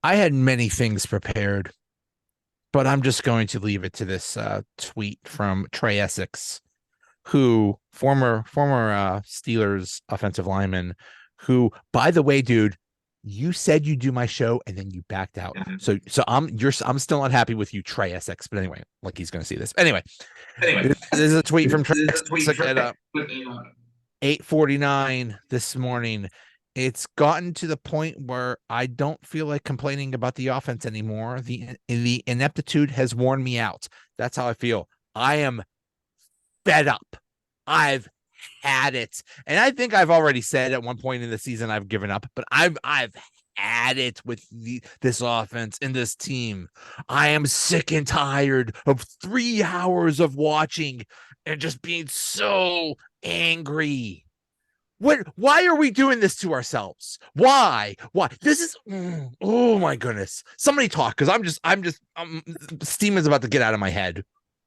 I had many things prepared, but I'm just going to leave it to this tweet from Trey Essex, who former Steelers offensive lineman, who, by the way, dude, you said you do my show and then you backed out. So I'm still not happy with you, Trey Essex. But anyway, like he's going to see this. Anyway, this is a tweet from Trey Essex at 8:49 this morning. It's gotten to the point where I don't feel like complaining about the offense anymore. The ineptitude has worn me out. That's how I feel. I am fed up. I've had it. And I think I've already said at one point in the season I've given up, but I've had it with this offense and this team. I am sick and tired of 3 hours of watching and just being so angry. Why are we doing this to ourselves? Why? This is oh my goodness. Somebody talk, because steam is about to get out of my head.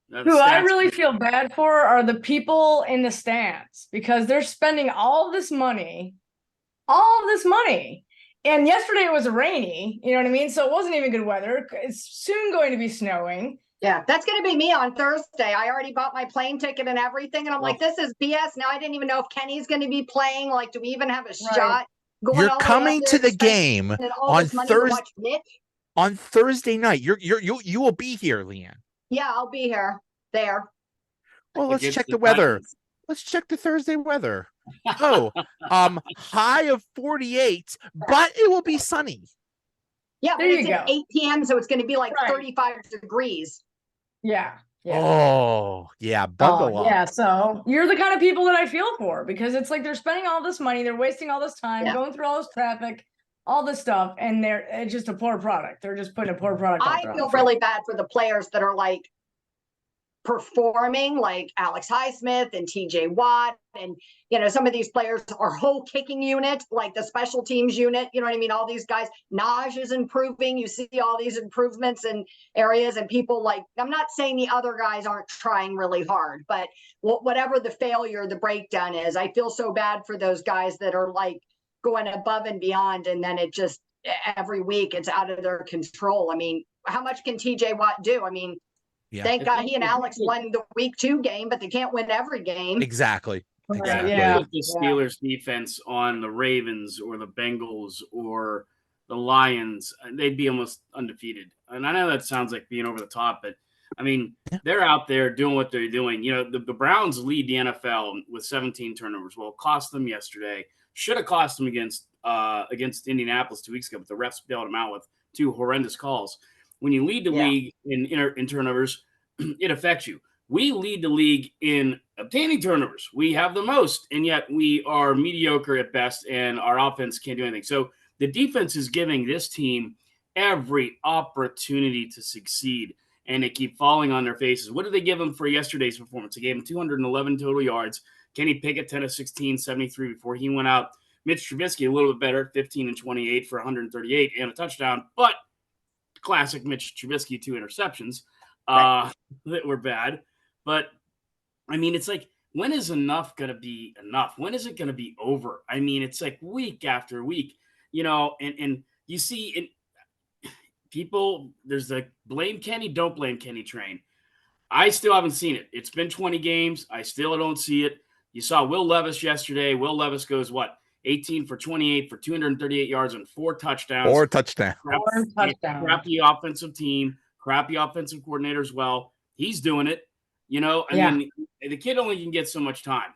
Who I really feel bad for are the people in the stands, because they're spending all this money. And yesterday it was rainy, you know what I mean? So it wasn't even good weather. It's soon going to be snowing. Yeah, that's going to be me on Thursday. I already bought my plane ticket and everything. And I'm like, this is BS. Now I didn't even know if Kenny's going to be playing. Like, do we even have a shot? You're coming to the game on Thursday night. You will be here, LeeAnn. Yeah, I'll be here. There. Well, let's check the weather. Let's check the Thursday weather. Oh, high of 48, but it will be sunny. Yeah, but it's at 8 p.m., so it's going to be like 35 degrees. Yeah. Oh, yeah. Bundle up. Yeah, so you're the kind of people that I feel for, because it's like they're spending all this money, they're wasting all this time, going through all this traffic, all this stuff, and it's just a poor product. They're just putting a poor product out there. I feel really bad for the players that are like performing, like Alex Highsmith and TJ Watt, and some of these players, our whole kicking unit, like the special teams unit, you know what I mean? All these guys, Naj is improving. You see all these improvements in areas, and people like, I'm not saying the other guys aren't trying really hard, but whatever the failure, the breakdown is, I feel so bad for those guys that are like going above and beyond, and then it just every week it's out of their control. I mean, how much can TJ Watt do? I mean, thank God he and Alex won the week 2 game, but they can't win every game. Exactly. The Steelers defense on the Ravens or the Bengals or the Lions, they'd be almost undefeated. And I know that sounds like being over the top, but I mean, they're out there doing what they're doing. The Browns lead the NFL with 17 turnovers. Well, it cost them yesterday. Should have cost them against Indianapolis 2 weeks ago, but the refs bailed them out with 2 horrendous calls. When you lead the league in turnovers, it affects you. We lead the league in obtaining turnovers. We have the most, and yet we are mediocre at best, and our offense can't do anything. So the defense is giving this team every opportunity to succeed, and they keep falling on their faces. What did they give them for yesterday's performance? They gave them 211 total yards. Kenny Pickett, 10 of 16, 73 before he went out. Mitch Trubisky, a little bit better, 15 and 28 for 138 and a touchdown, but classic Mitch Trubisky, 2 interceptions that were bad. But, I mean, it's like, when is enough going to be enough? When is it going to be over? I mean, it's like week after week, and you see people, there's the blame Kenny, don't blame Kenny train. I still haven't seen it. It's been 20 games. I still don't see it. You saw Will Levis yesterday. Will Levis goes, 18 for 28 for 238 yards and 4 touchdowns. 4 touchdowns. Crappy offensive team, crappy offensive coordinator as well. He's doing it. I mean, the kid only can get so much time,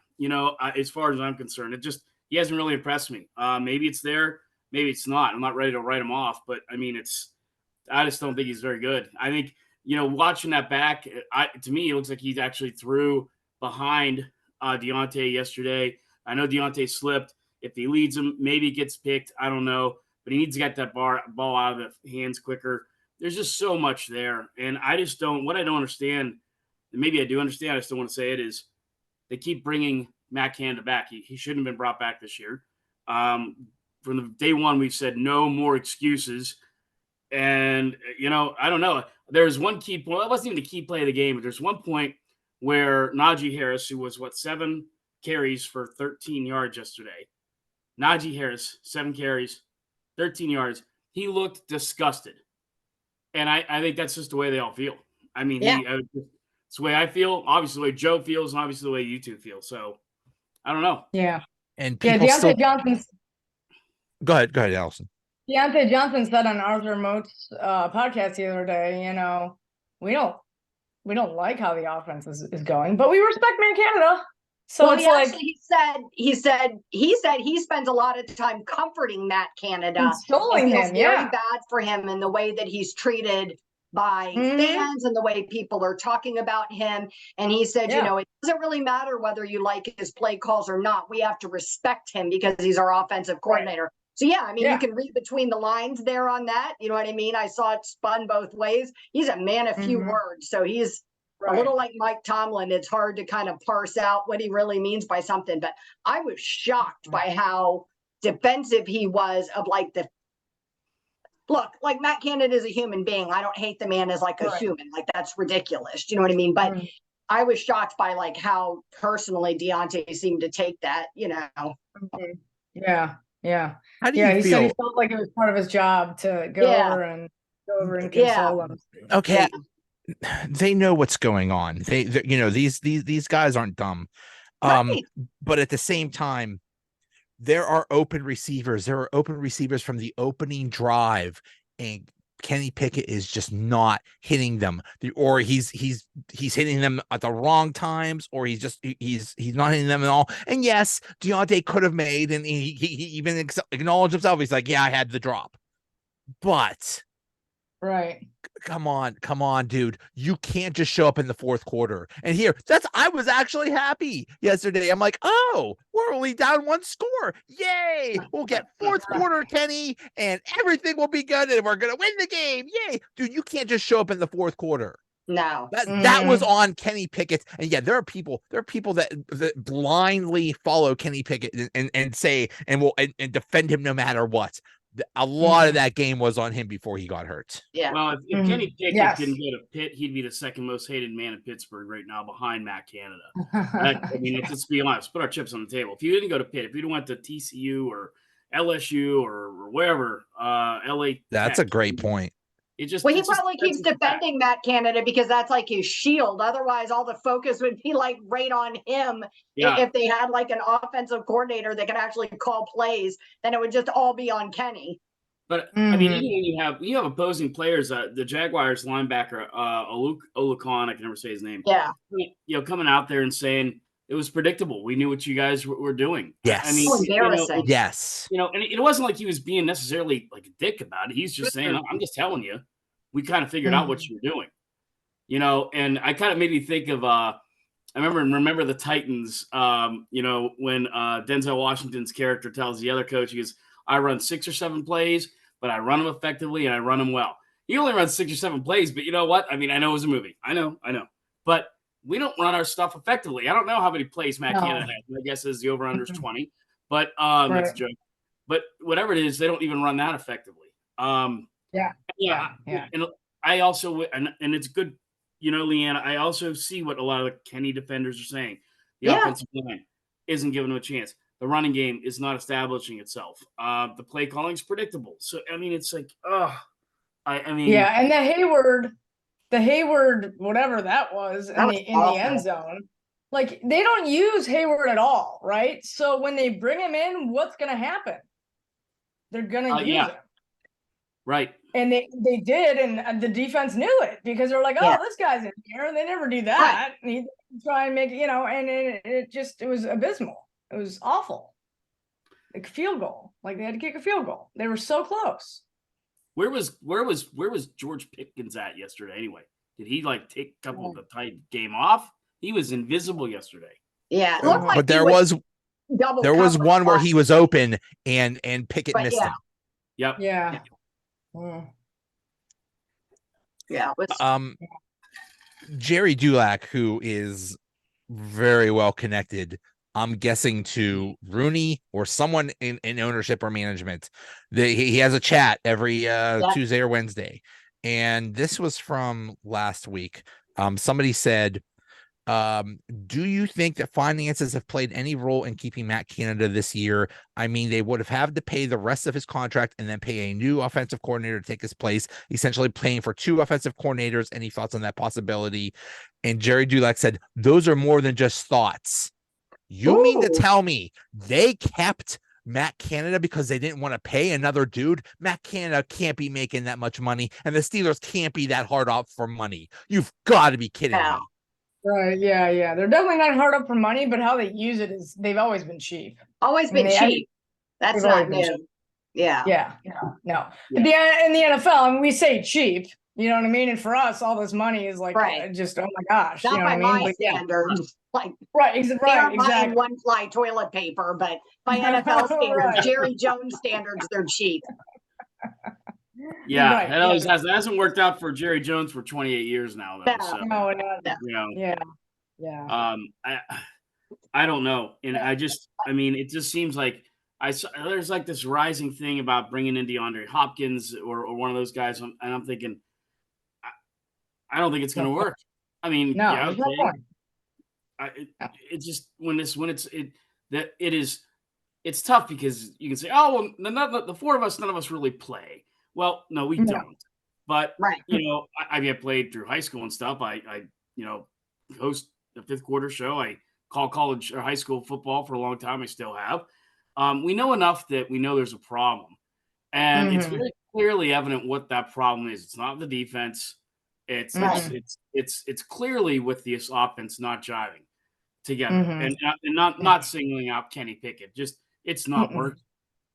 as far as I'm concerned. He hasn't really impressed me. Maybe it's there. Maybe it's not. I'm not ready to write him off, but I mean, I just don't think he's very good. I think, watching that back, to me, it looks like he's actually threw behind Deontay yesterday. I know Deontay slipped. If he leads him, maybe he gets picked. I don't know. But he needs to get that ball out of the hands quicker. There's just so much there. And I just what I don't understand, and maybe I do understand, I still want to say it, is they keep bringing Matt Canada back. He shouldn't have been brought back this year. From the day one, we've said no more excuses. And, I don't know. There's one key point. It wasn't even the key play of the game, but there's one point where Najee Harris, who was, 7 carries for 13 yards yesterday. Najee Harris, 7 carries, 13 yards. he looked disgusted. And I think that's just the way they all feel. I mean, it's the way I feel, obviously the way Joe feels, and obviously the way you two feel. So I don't know. Yeah. And people Deontay Johnson. Go ahead, Allison. Deontay Johnson said on Arthur Mote's podcast the other day, we don't like how the offense is going, but we respect Matt Canada. So well, it's he said he spends a lot of time comforting Matt Canada. Consoling him, very bad for him in the way that he's treated by fans and the way people are talking about him. And he said, it doesn't really matter whether you like his play calls or not. We have to respect him because he's our offensive coordinator. Right. So, you can read between the lines there on that. You know what I mean? I saw it spun both ways. He's a man of few words. So he's a little like Mike Tomlin. It's hard to kind of parse out what he really means by something. But I was shocked by how defensive he was of look, like Matt Canada is a human being. I don't hate the man as like a human. Like that's ridiculous. Do you know what I mean? But I was shocked by like how personally Deontay seemed to take that, Yeah. How do you feel? He said he felt like it was part of his job to go over and console them. Okay. They know what's going on. These guys aren't dumb. But at the same time, there are open receivers. There are open receivers from the opening drive, and Kenny Pickett is just not hitting them. Or he's hitting them at the wrong times, or he's not hitting them at all. And yes, Deontay could have made, and he even acknowledged himself. He's like, yeah, I had the drop, but come on, dude. You can't just show up in the fourth quarter. And I was actually happy yesterday. I'm like, oh, we're only down one score. Yay. We'll get fourth quarter, Kenny, and everything will be good, and we're going to win the game. Yay. Dude, you can't just show up in the fourth quarter. No. That was on Kenny Pickett. And there are people that blindly follow Kenny Pickett and say, and will defend him no matter what. A lot of that game was on him before he got hurt. Yeah. Well, if Kenny Pickett didn't go to Pitt, he'd be the second most hated man in Pittsburgh right now, behind Matt Canada. Let's be honest. Put our chips on the table. If you didn't go to Pitt, if you went to TCU or LSU or wherever, LA. That's a great point. He probably keeps defending Matt Canada because that's like his shield. Otherwise, all the focus would be like right on him. If they had like an offensive coordinator that could actually call plays, then it would just all be on Kenny. But I mean, even when you have opposing players, the Jaguars linebacker Olukon, I can never say his name. Yeah, coming out there and saying it was predictable. We knew what you guys were doing. Yes, I mean, embarrassing. Yes, and it wasn't like he was being necessarily like a dick about it. He's just saying, "I'm just telling you, we kind of figured out what you were doing." And I kind of made me think of I remember the Titans. When Denzel Washington's character tells the other coach, he goes, I run 6 or 7 plays, but I run them effectively and I run them well. He only runs 6 or 7 plays, but you know what? I mean, I know it was a movie. I know. But we don't run our stuff effectively. I don't know how many plays Matt Canada has. My guess is the over-under is 20. But that's a joke. But whatever it is, they don't even run that effectively. And I also, and it's good, LeeAnn, I also see what a lot of the Kenny defenders are saying. The offensive line isn't giving them a chance. The running game is not establishing itself. The play calling is predictable. So, I mean, it's like, and the Hayward, whatever that was, in the end zone, like they don't use Hayward at all, right? So when they bring him in, what's going to happen? They're going to use him. Right. And they did, and the defense knew it because they're like, this guy's in here, and they never do that. Right. And he try and make, and it was abysmal. It was awful. Like field goal. Like they had to kick a field goal. They were so close. Where was George Pickens at yesterday anyway? Did he take a couple of the tight game off? He was invisible yesterday. Yeah. But there was one where he was open and Pickett missed him. Yep. Yeah. Yeah. Jerry Dulac, who is very well connected, I'm guessing to Rooney or someone in ownership or management. He has a chat every Tuesday or Wednesday. And this was from last week. Somebody said, Do you think that finances have played any role in keeping Matt Canada this year? I mean, they would have had to pay the rest of his contract and then pay a new offensive coordinator to take his place, essentially paying for 2 offensive coordinators. Any thoughts on that possibility? And Jerry Dulac said, those are more than just thoughts. You mean to tell me they kept Matt Canada because they didn't want to pay another dude? Matt Canada can't be making that much money, and the Steelers can't be that hard up for money. You've got to be kidding me. Right, yeah. They're definitely not hard up for money, but how they use it is they've always been cheap. Always been cheap. That's not new. Yeah. No. In the NFL, I mean, we say cheap, you know what I mean? And for us, all this money is like just, oh my gosh. Not you know by what I mean? my standards. Like Exactly. One ply toilet paper, but by NFL standards, Jerry Jones standards, they're cheap. Yeah, that hasn't worked out for Jerry Jones for 28 years now, though. So, no. I don't know, and it just seems like there's like this rising thing about bringing in DeAndre Hopkins or one of those guys, and I'm thinking, I don't think it's going to work. I mean, no point. It's tough because you can say, oh, well, the 4 of us, none of us really play. Well, no, we don't. But I played through high school and stuff. I host the 5th quarter show. I call college or high school football for a long time. I still have. We know enough that we know there's a problem, and it's very clearly evident what that problem is. It's not the defense. It's clearly with this offense not jiving together, and not singling out Kenny Pickett. Just it's not working,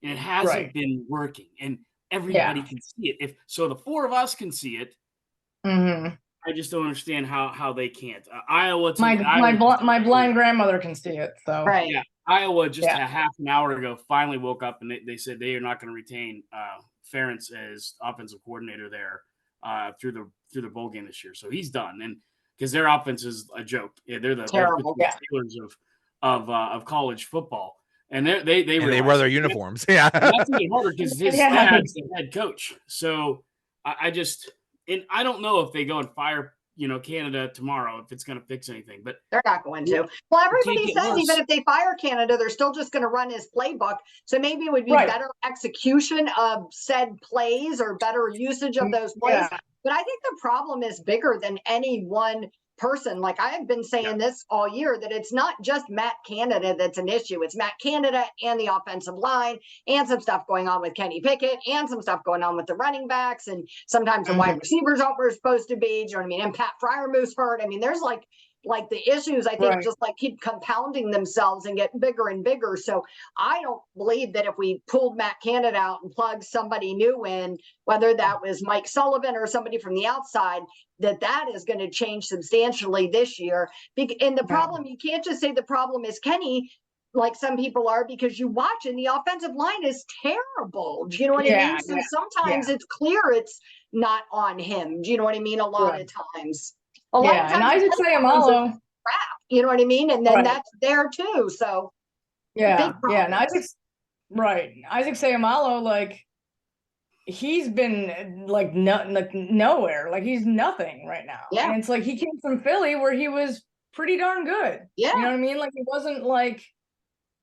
and it hasn't been working, and everybody can see it. If so, the 4 of us can see it. I just don't understand how they can't. Iowa. My blind grandmother can see it. So Iowa just a half an hour ago finally woke up and they said they are not going to retain Ferentz as offensive coordinator there through the bowl game this year. So he's done, and because their offense is a joke. Yeah, they're the Steelers of college football, and they wear their uniforms. Yeah, that's even harder because his dad's the head coach. So I don't know if they go and fire Canada tomorrow if it's going to fix anything, but they're not going to. Well, everybody says even if they fire Canada, they're still just going to run his playbook. So maybe it would be better execution of said plays or better usage of those plays. But I think the problem is bigger than any one person. Like I have been saying this all year, that it's not just Matt Canada that's an issue. It's Matt Canada and the offensive line and some stuff going on with Kenny Pickett and some stuff going on with the running backs. And sometimes the wide receivers aren't where they're supposed to be. Do you know what I mean? And Pat Fryermuth's hurt. I mean, there's like the issues, I think, just like keep compounding themselves and get bigger and bigger. So I don't believe that if we pulled Matt Canada out and plugged somebody new in, whether that was Mike Sullivan or somebody from the outside, that is going to change substantially this year. And the problem, you can't just say the problem is Kenny, like some people are, because you watch and the offensive line is terrible. Do you know what I mean? So sometimes it's clear it's not on him. Do you know what I mean? A lot of times. A lot of times, and Isaac Seumalo, crap, you know what I mean? And then that's there too. So and Isaac Seumalo, like he's been like nowhere, like he's nothing right now. And it's like he came from Philly where he was pretty darn good. You know what I mean? Like he wasn't like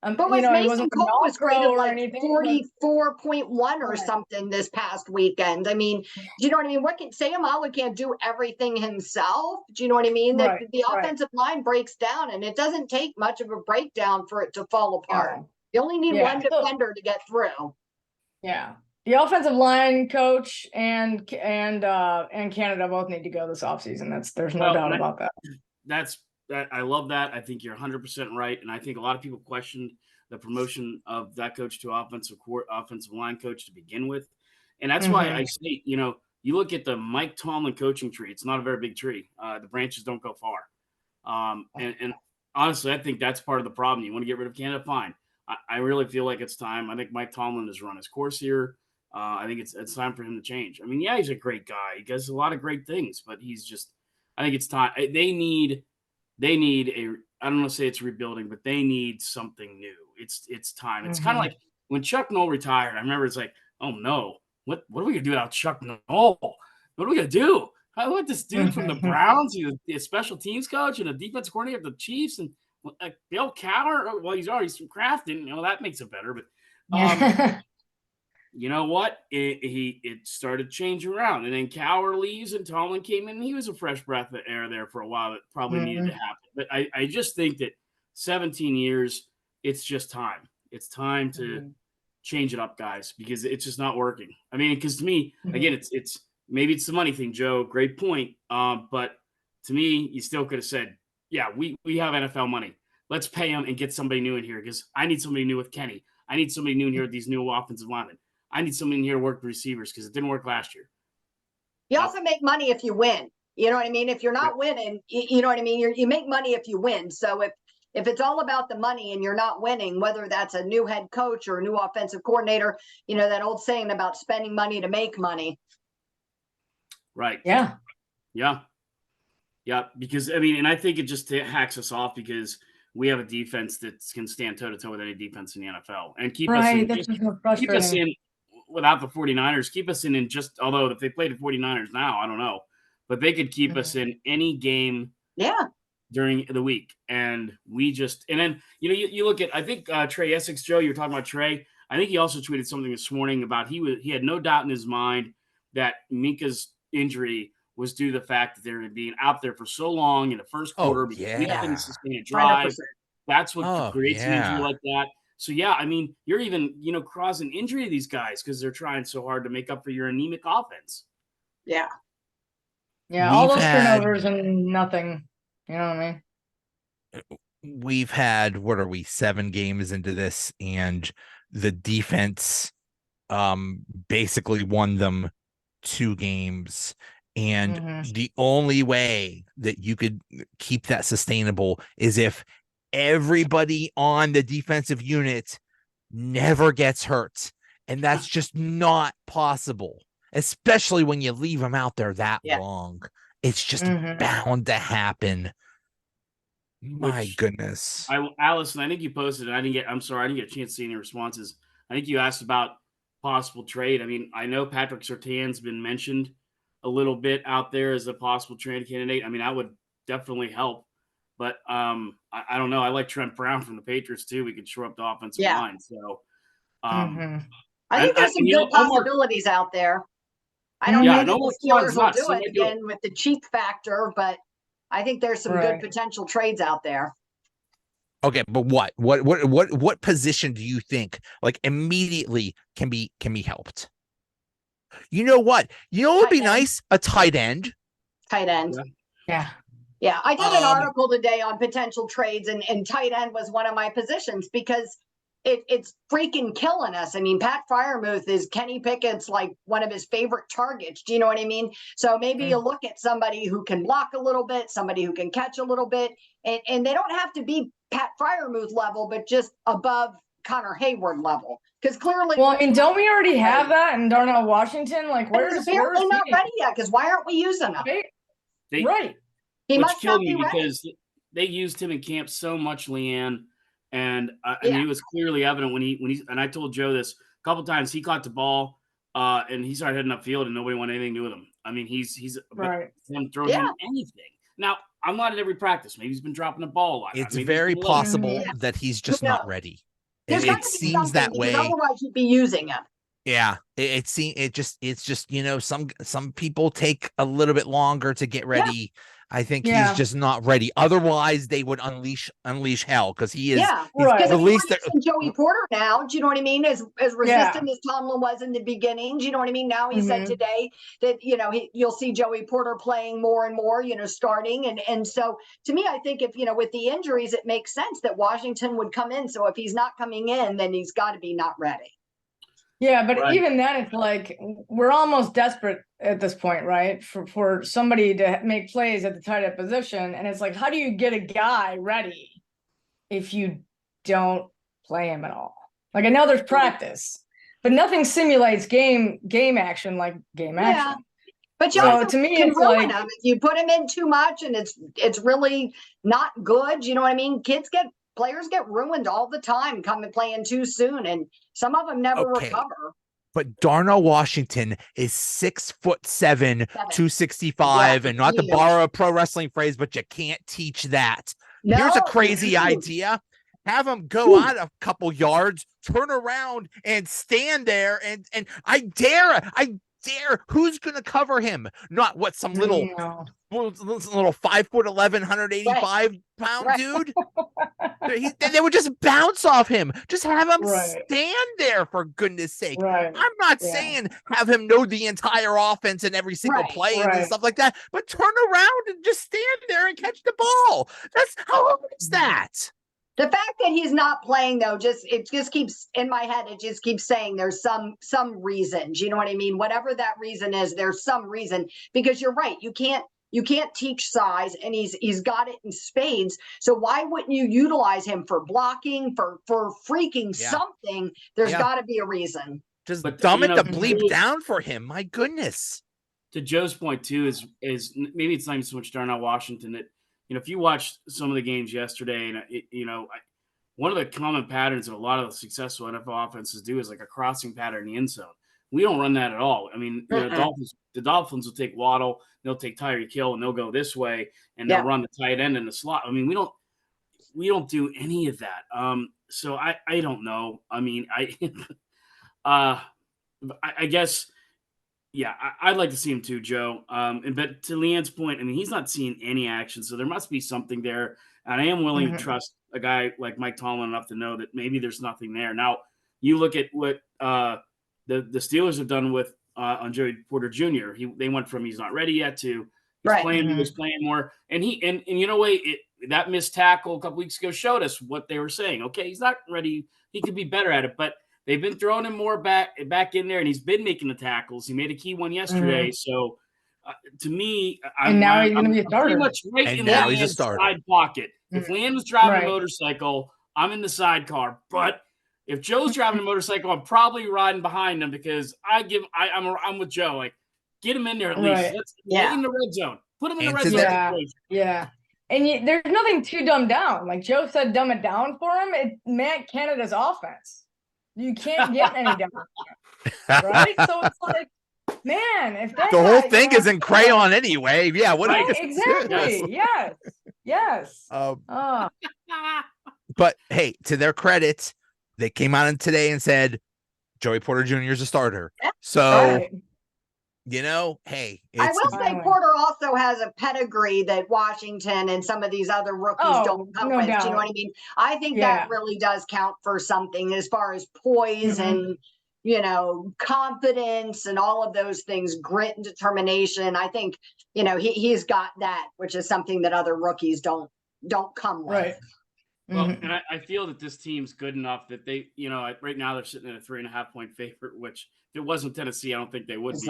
but Mason Cole was graded like 44.1 or something this past weekend. I mean, do you know what I mean? Seumalo can't do everything himself. Do you know what I mean? The offensive line breaks down, and it doesn't take much of a breakdown for it to fall apart. You only need one defender to get through. Yeah. The offensive line coach and Canada both need to go this offseason. There's no doubt about that. I love that. I think you're 100% right, and I think a lot of people questioned the promotion of that coach to offensive line coach to begin with, and that's why I say, you look at the Mike Tomlin coaching tree. It's not a very big tree. The branches don't go far, and honestly, I think that's part of the problem. You want to get rid of Canada, fine. I really feel like it's time. I think Mike Tomlin has run his course here. I think it's time for him to change. I mean, he's a great guy. He does a lot of great things, but I think it's time. They need I don't want to say it's rebuilding, but they need something new. It's time. It's kind of like when Chuck Noll retired. I remember it's like, oh no, what are we gonna do without Chuck Noll? What are we gonna do? I want this dude from the Browns, he's a special teams coach and a defense coordinator of the Chiefs, and Bill Cowher. Well, he's from Crafton. That makes it better. But you know what? It started changing around, and then Cowher leaves, and Tomlin came in. And he was a fresh breath of air there for a while. That probably needed to happen. But I just think that 17 years, it's just time. It's time to change it up, guys, because it's just not working. I mean, because to me, again, it's maybe it's the money thing, Joe. Great point. But to me, you still could have said, yeah, we have NFL money. Let's pay him and get somebody new in here, because I need somebody new with Kenny. I need somebody new in here with these new offensive linemen. I need somebody in here to work the receivers, because it didn't work last year. You also make money if you win. You know what I mean? If you're not winning, you know what I mean? You make money if you win. So if it's all about the money and you're not winning, whether that's a new head coach or a new offensive coordinator, that old saying about spending money to make money. Right. Yeah. Yeah. Yeah. Because, I mean, and I think it just hacks us off, because we have a defense that can stand toe-to-toe with any defense in the NFL and keep us in. Keep us in without the 49ers. Keep us in just, although if they played the 49ers now, I don't know. But they could keep us in any game during the week. And we just – and then, you look at – I think Trey Essex, Joe, you were talking about Trey. I think he also tweeted something this morning about he had no doubt in his mind that Minka's injury was due to the fact that they're being out there for so long in the first quarter because we couldn't sustain a drive. 100%. That's what creates an injury like that. So, yeah, I mean, you're even, causing injury to these guys because they're trying so hard to make up for your anemic offense. Yeah. Yeah, all those turnovers and nothing. You know what I mean? We've had, 7 games into this, and the defense basically won them 2 games. And the only way that you could keep that sustainable is if everybody on the defensive unit never gets hurt. And that's just not possible, especially when you leave them out there that long. It's just bound to happen. My goodness. Allison, I think you posted, and I didn't get a chance to see any responses. I think you asked about possible trade. I mean, I know Patrick Surtain's been mentioned a little bit out there as a possible trade candidate. I mean, that would definitely help. But I don't know. I like Trent Brown from the Patriots too. We could shore up the offensive line. So I think there's some good possibilities out there. I don't know if the Steelers will do it again with the cheap factor, but I think there's some good potential trades out there. Okay, but what position do you think like immediately can be helped? You know what? Would be nice? A tight end. Tight end. Yeah. Yeah. I did an article today on potential trades, and tight end was one of my positions because it's freaking killing us. I mean, Pat Freiermuth is Kenny Pickett's like one of his favorite targets. Do you know what I mean? So maybe you look at somebody who can block a little bit, somebody who can catch a little bit, and they don't have to be Pat Freiermuth level, but just above Connor Hayward level. Because clearly, well, I mean, don't we already have that in Darnell Washington? Like, where's apparently not ready yet? Because why aren't we using him? Right. He must kill me because they used him in camp so much, LeeAnn, and I mean, it was clearly evident when he and I told Joe this a couple times. He caught the ball and he started heading upfield, and nobody wanted anything to do with him. I mean, he's him throwing him anything. Now, I'm not at every practice. Maybe he's been dropping the ball a lot. It's very possible that he's just not ready. It seems that way. Otherwise, you'd be using him. Yeah, it's just some people take a little bit longer to get ready. I think he's just not ready. Otherwise, they would unleash hell because he is. Yeah, right. At least Joey Porter now. Do you know what I mean? As resistant as Tomlin was in the beginning. Do you know what I mean? Now he said today that you'll see Joey Porter playing more and more. Starting and so to me, I think if with the injuries, it makes sense that Washington would come in. So if he's not coming in, then he's got to be not ready. Yeah, but even then, it's like we're almost desperate at this point, right? For somebody to make plays at the tight end position, and it's like, how do you get a guy ready if you don't play him at all? Like, I know there's practice, but nothing simulates game action like game action. But to me, it's like him. If you put him in too much, and it's really not good. You know what I mean? Players get ruined all the time coming playing too soon, and some of them never recover. But Darnell Washington is 6'7", 265, and not to borrow a pro wrestling phrase, but you can't teach that. No. Here's a crazy idea. Have him go out a couple yards, turn around, and stand there, and I dare. Who's going to cover him? Not what some little 5'11", 185 pound dude. They would just bounce off him. Just have him stand there, for goodness sake. I'm not saying have him know the entire offense and every single play and stuff like that, but turn around and just stand there and catch the ball. That's how is that? The fact that he's not playing, though, it just keeps in my head. It just keeps saying there's some reasons. You know what I mean? Whatever that reason is, there's some reason, because you're right. You can't teach size, and he's got it in spades. So why wouldn't you utilize him for blocking, for freaking something? There's got to be a reason. Just dumb it the bleep down for him. My goodness. To Joe's point too, is maybe it's not even so much Darnell Washington that. If you watched some of the games yesterday, and one of the common patterns that a lot of the successful NFL offenses do is like a crossing pattern in the end zone. We don't run that at all. I mean, the Dolphins will take Waddle, they'll take Tyreek Hill, and they'll go this way, and they'll run the tight end in the slot. I mean, we don't do any of that. So I don't know. I mean, I guess. Yeah, I'd like to see him too, Joe. But to LeeAnn's point, I mean, he's not seeing any action, so there must be something there. And I am willing to trust a guy like Mike Tomlin enough to know that maybe there's nothing there. Now, you look at what the Steelers have done with on Joey Porter Jr. They went from he's not ready yet to he's playing more. And you know what? That missed tackle a couple weeks ago showed us what they were saying. Okay, he's not ready. He could be better at it, but they've been throwing him more back in there, and he's been making the tackles. He made a key one yesterday. So, to me, he's going to be a starter. Pretty much in the side pocket. If LeeAnn was driving a motorcycle, I'm in the sidecar. But if Joe's driving a motorcycle, I'm probably riding behind him because I'm with Joe. Like, get him in there at least. Let's get in the red zone. Put him in the red zone. Yeah. And there's nothing too dumbed down. Like Joe said, dumb it down for him. It's Matt Canada's offense. You can't get any different, right? So it's like, man, if that the whole thing is in crayon anyway. Yeah, what exactly? Yes. But hey, to their credit, they came out today and said Joey Porter Jr. is a starter. So, hey, I will say Porter also has a pedigree that Washington and some of these other rookies don't come with. Doubt. Do you know what I mean? I think that really does count for something as far as poise and, confidence and all of those things, grit and determination. I think, he's got that, which is something that other rookies don't come with. Right. Well, and I feel that this team's good enough that they, right now they're sitting at a 3.5-point favorite, which if it wasn't Tennessee, I don't think they would be.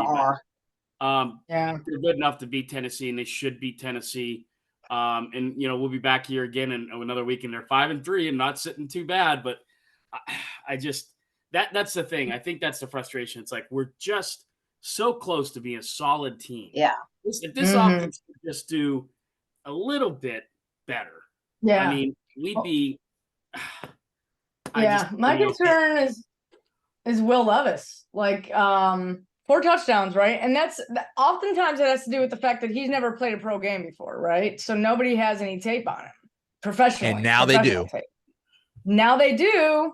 They're good enough to beat Tennessee, and they should beat Tennessee. And we'll be back here again in another week, and they're 5-3 and not sitting too bad. But I just that's the thing. I think that's the frustration. It's like we're just so close to being a solid team. Yeah. If this offense could just do a little bit better, I mean, we'd be. My concern is Will Levis. Like 4 touchdowns, right? And that's oftentimes it has to do with the fact that he's never played a pro game before, right? So nobody has any tape on him professionally. And now they do. Tape. Now they do.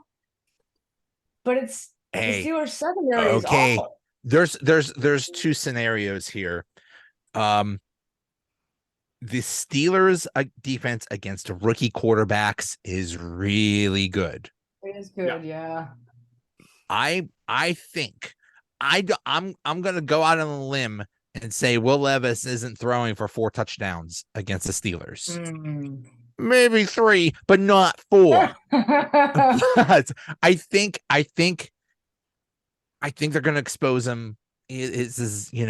But it's the Steelers secondary is awful. There's 2 scenarios here. The Steelers defense against rookie quarterbacks is really good. It is good, yeah. I think I'm going to go out on a limb and say Will Levis isn't throwing for 4 touchdowns against the Steelers. Maybe 3, but not 4. But I think they're going to expose him. He's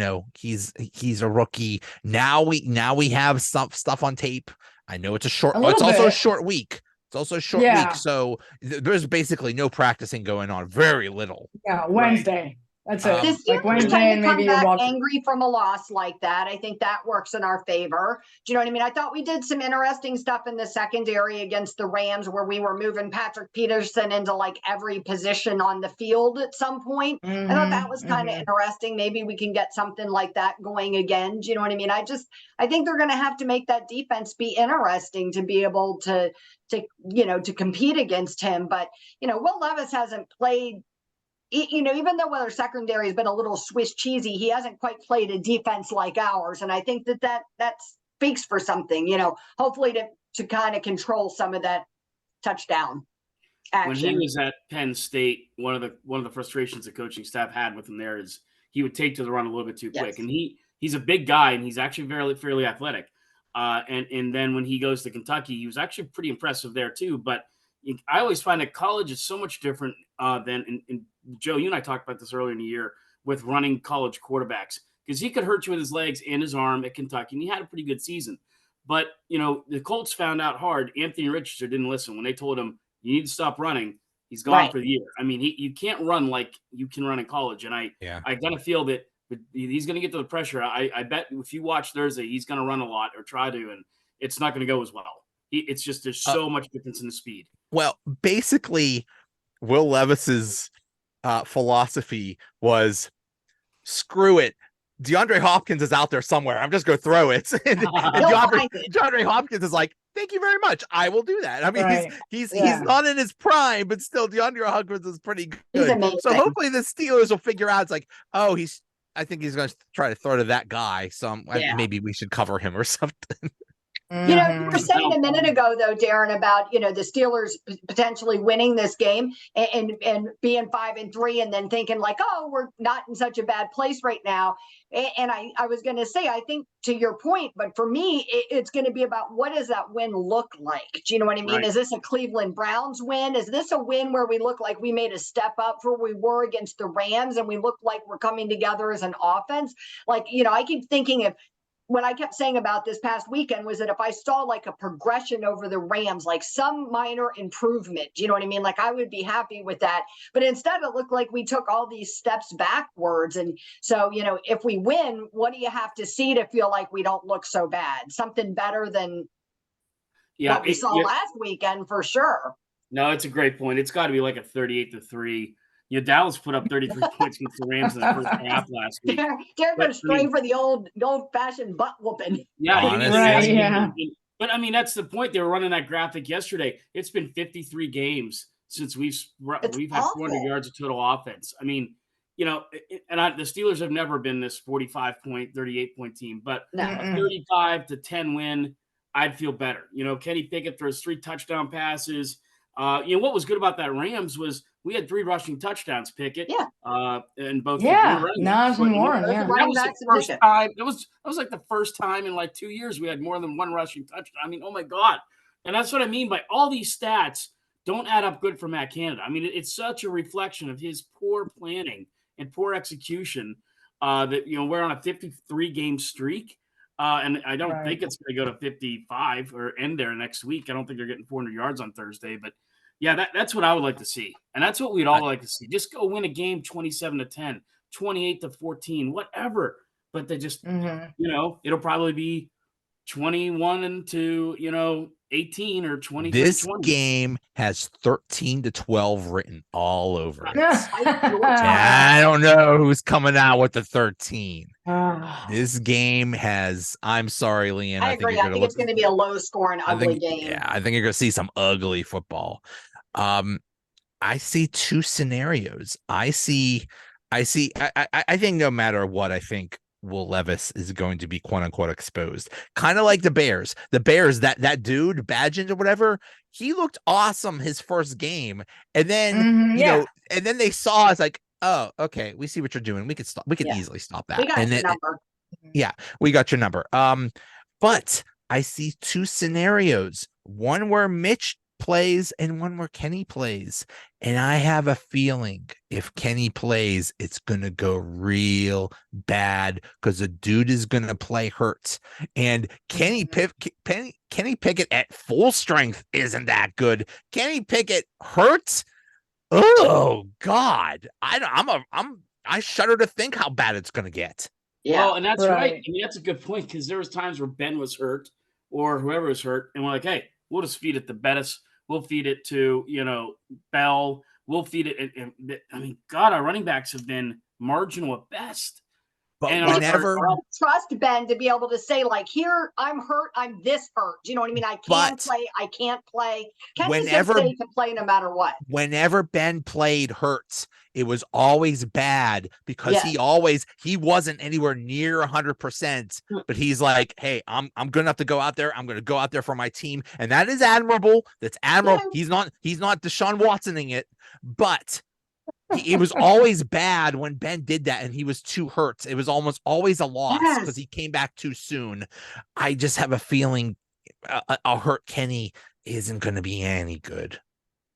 a rookie. Now we have some stuff on tape. I know it's also a short week. It's also a short week. So there's basically no practicing going on. Very little. Yeah. Wednesday. That's it. The Like Steelers Wednesday, tend and to come maybe you're back walking. angry from a loss like that. I think that works in our favor. Do you know what I mean? I thought we did some interesting stuff in the secondary against the Rams where we were moving Patrick Peterson into like every position on the field at some point. I thought that was kind of interesting. Maybe we can get something like that going again. Do you know what I mean? I think they're going to have to make that defense be interesting to be able to compete against him. But, Will Levis hasn't played, even though their secondary has been a little Swiss cheesy, he hasn't quite played a defense like ours. And I think that speaks for something, hopefully to kind of control some of that touchdown action. When he was at Penn State, one of the frustrations the coaching staff had with him there is he would take to the run a little bit too quick. And he's a big guy, and he's actually fairly athletic. And then when he goes to Kentucky, he was actually pretty impressive there too. But I always find that college is so much different than in Joe, you and I talked about this earlier in the year with running college quarterbacks, because he could hurt you with his legs and his arm at Kentucky, and he had a pretty good season. But, the Colts found out hard. Anthony Richardson didn't listen. When they told him, you need to stop running, he's gone for the year. I mean, you can't run like you can run in college. And I kind of feel that he's going to get to the pressure. I bet if you watch Thursday, he's going to run a lot or try to, and it's not going to go as well. It's just there's so much difference in the speed. Well, basically, Will Levis's philosophy was, screw it. DeAndre Hopkins is out there somewhere. I'm just going to throw it. and DeAndre Hopkins is like, thank you very much. I will do that. I mean, he's not in his prime, but still DeAndre Hopkins is pretty good. So hopefully the Steelers will figure out, it's like, oh, I think he's going to try to throw to that guy. So maybe we should cover him or something. You were saying a minute ago, though, Darren, about, the Steelers potentially winning this game and being 5-3 and then thinking like, oh, we're not in such a bad place right now. And I was going to say, I think to your point, but for me, it's going to be about what does that win look like? Do you know what I mean? Right. Is this a Cleveland Browns win? Is this a win where we look like we made a step up from where we were against the Rams and we look like we're coming together as an offense? Like, I keep thinking of, what I kept saying about this past weekend was that if I saw like a progression over the Rams, like some minor improvement, do you know what I mean? Like I would be happy with that. But instead it looked like we took all these steps backwards. And so, if we win, what do you have to see to feel like we don't look so bad? Something better than what we saw last weekend for sure. No, it's a great point. It's got to be like a 38-3. Dallas put up 33 points against the Rams in the first half last week. They're going to strain for the old-fashioned butt whooping. Yeah, But I mean, that's the point. They were running that graphic yesterday. It's been 53 games since we've had 400 yards of total offense. I mean, the Steelers have never been this 45-point, 38-point team, but a 35-10 win, I'd feel better. Kenny Pickett throws 3 touchdown passes. What was good about that Rams was we had 3 rushing touchdowns, Pickett. And both. Najee and Warren. That was the first time. That was like the first time in like 2 years we had more than 1 rushing touchdown. I mean, oh my God. And that's what I mean by all these stats don't add up good for Matt Canada. I mean, it's such a reflection of his poor planning and poor execution that, we're on a 53 game streak. And I don't think it's going to go to 55 or end there next week. I don't think they're getting 400 yards on Thursday, but yeah, that's what I would like to see. And that's what we'd all like to see. Just go win a game 27-10, 28-14, whatever. But they just, it'll probably be 21-18 or 20. This game has 13-12 written all over it. I don't know who's coming out with the 13. This game has, I'm sorry, LeeAnn. I agree. I think it's going to be a low score and ugly game. Yeah, I think you're going to see some ugly football. I see 2 scenarios. I think no matter what, I think Will Levis is going to be quote unquote exposed. Kind of like the Bears. The Bears, that dude, Badgett or whatever, he looked awesome his first game. And then, and then they saw us like, oh, okay, we see what you're doing. We could stop. We could easily stop that. We got your number. Yeah, we got your number. But I see 2 scenarios. One where Mitch plays and one where Kenny plays. And I have a feeling if Kenny plays, it's going to go real bad because the dude is going to play hurt. And Kenny Pickett at full strength isn't that good. Kenny Pickett hurts. Oh God. I'm I shudder to think how bad it's going to get. Yeah. Well, and that's right. I mean, that's a good point, because there was times where Ben was hurt or whoever was hurt, and we're like, hey, we'll just feed it to Bettis. We'll feed it to, Bell. We'll feed it. And I mean, God, our running backs have been marginal at best. But and whenever trust Ben to be able to say, like, here, I'm hurt, I'm this hurt. Do you know what I mean? I can play, I can't play. Kenny's going to say he can play no matter what. Whenever Ben played Hurts, it was always bad because he wasn't anywhere near 100%. But he's like, hey, I'm good enough to go out there. I'm going to go out there for my team, and that is admirable. That's admirable. Yeah. He's not Deshaun Watsoning it, but. It was always bad when Ben did that and he was too hurt. It was almost always a loss because he came back too soon. I just have a feeling a hurt Kenny isn't going to be any good.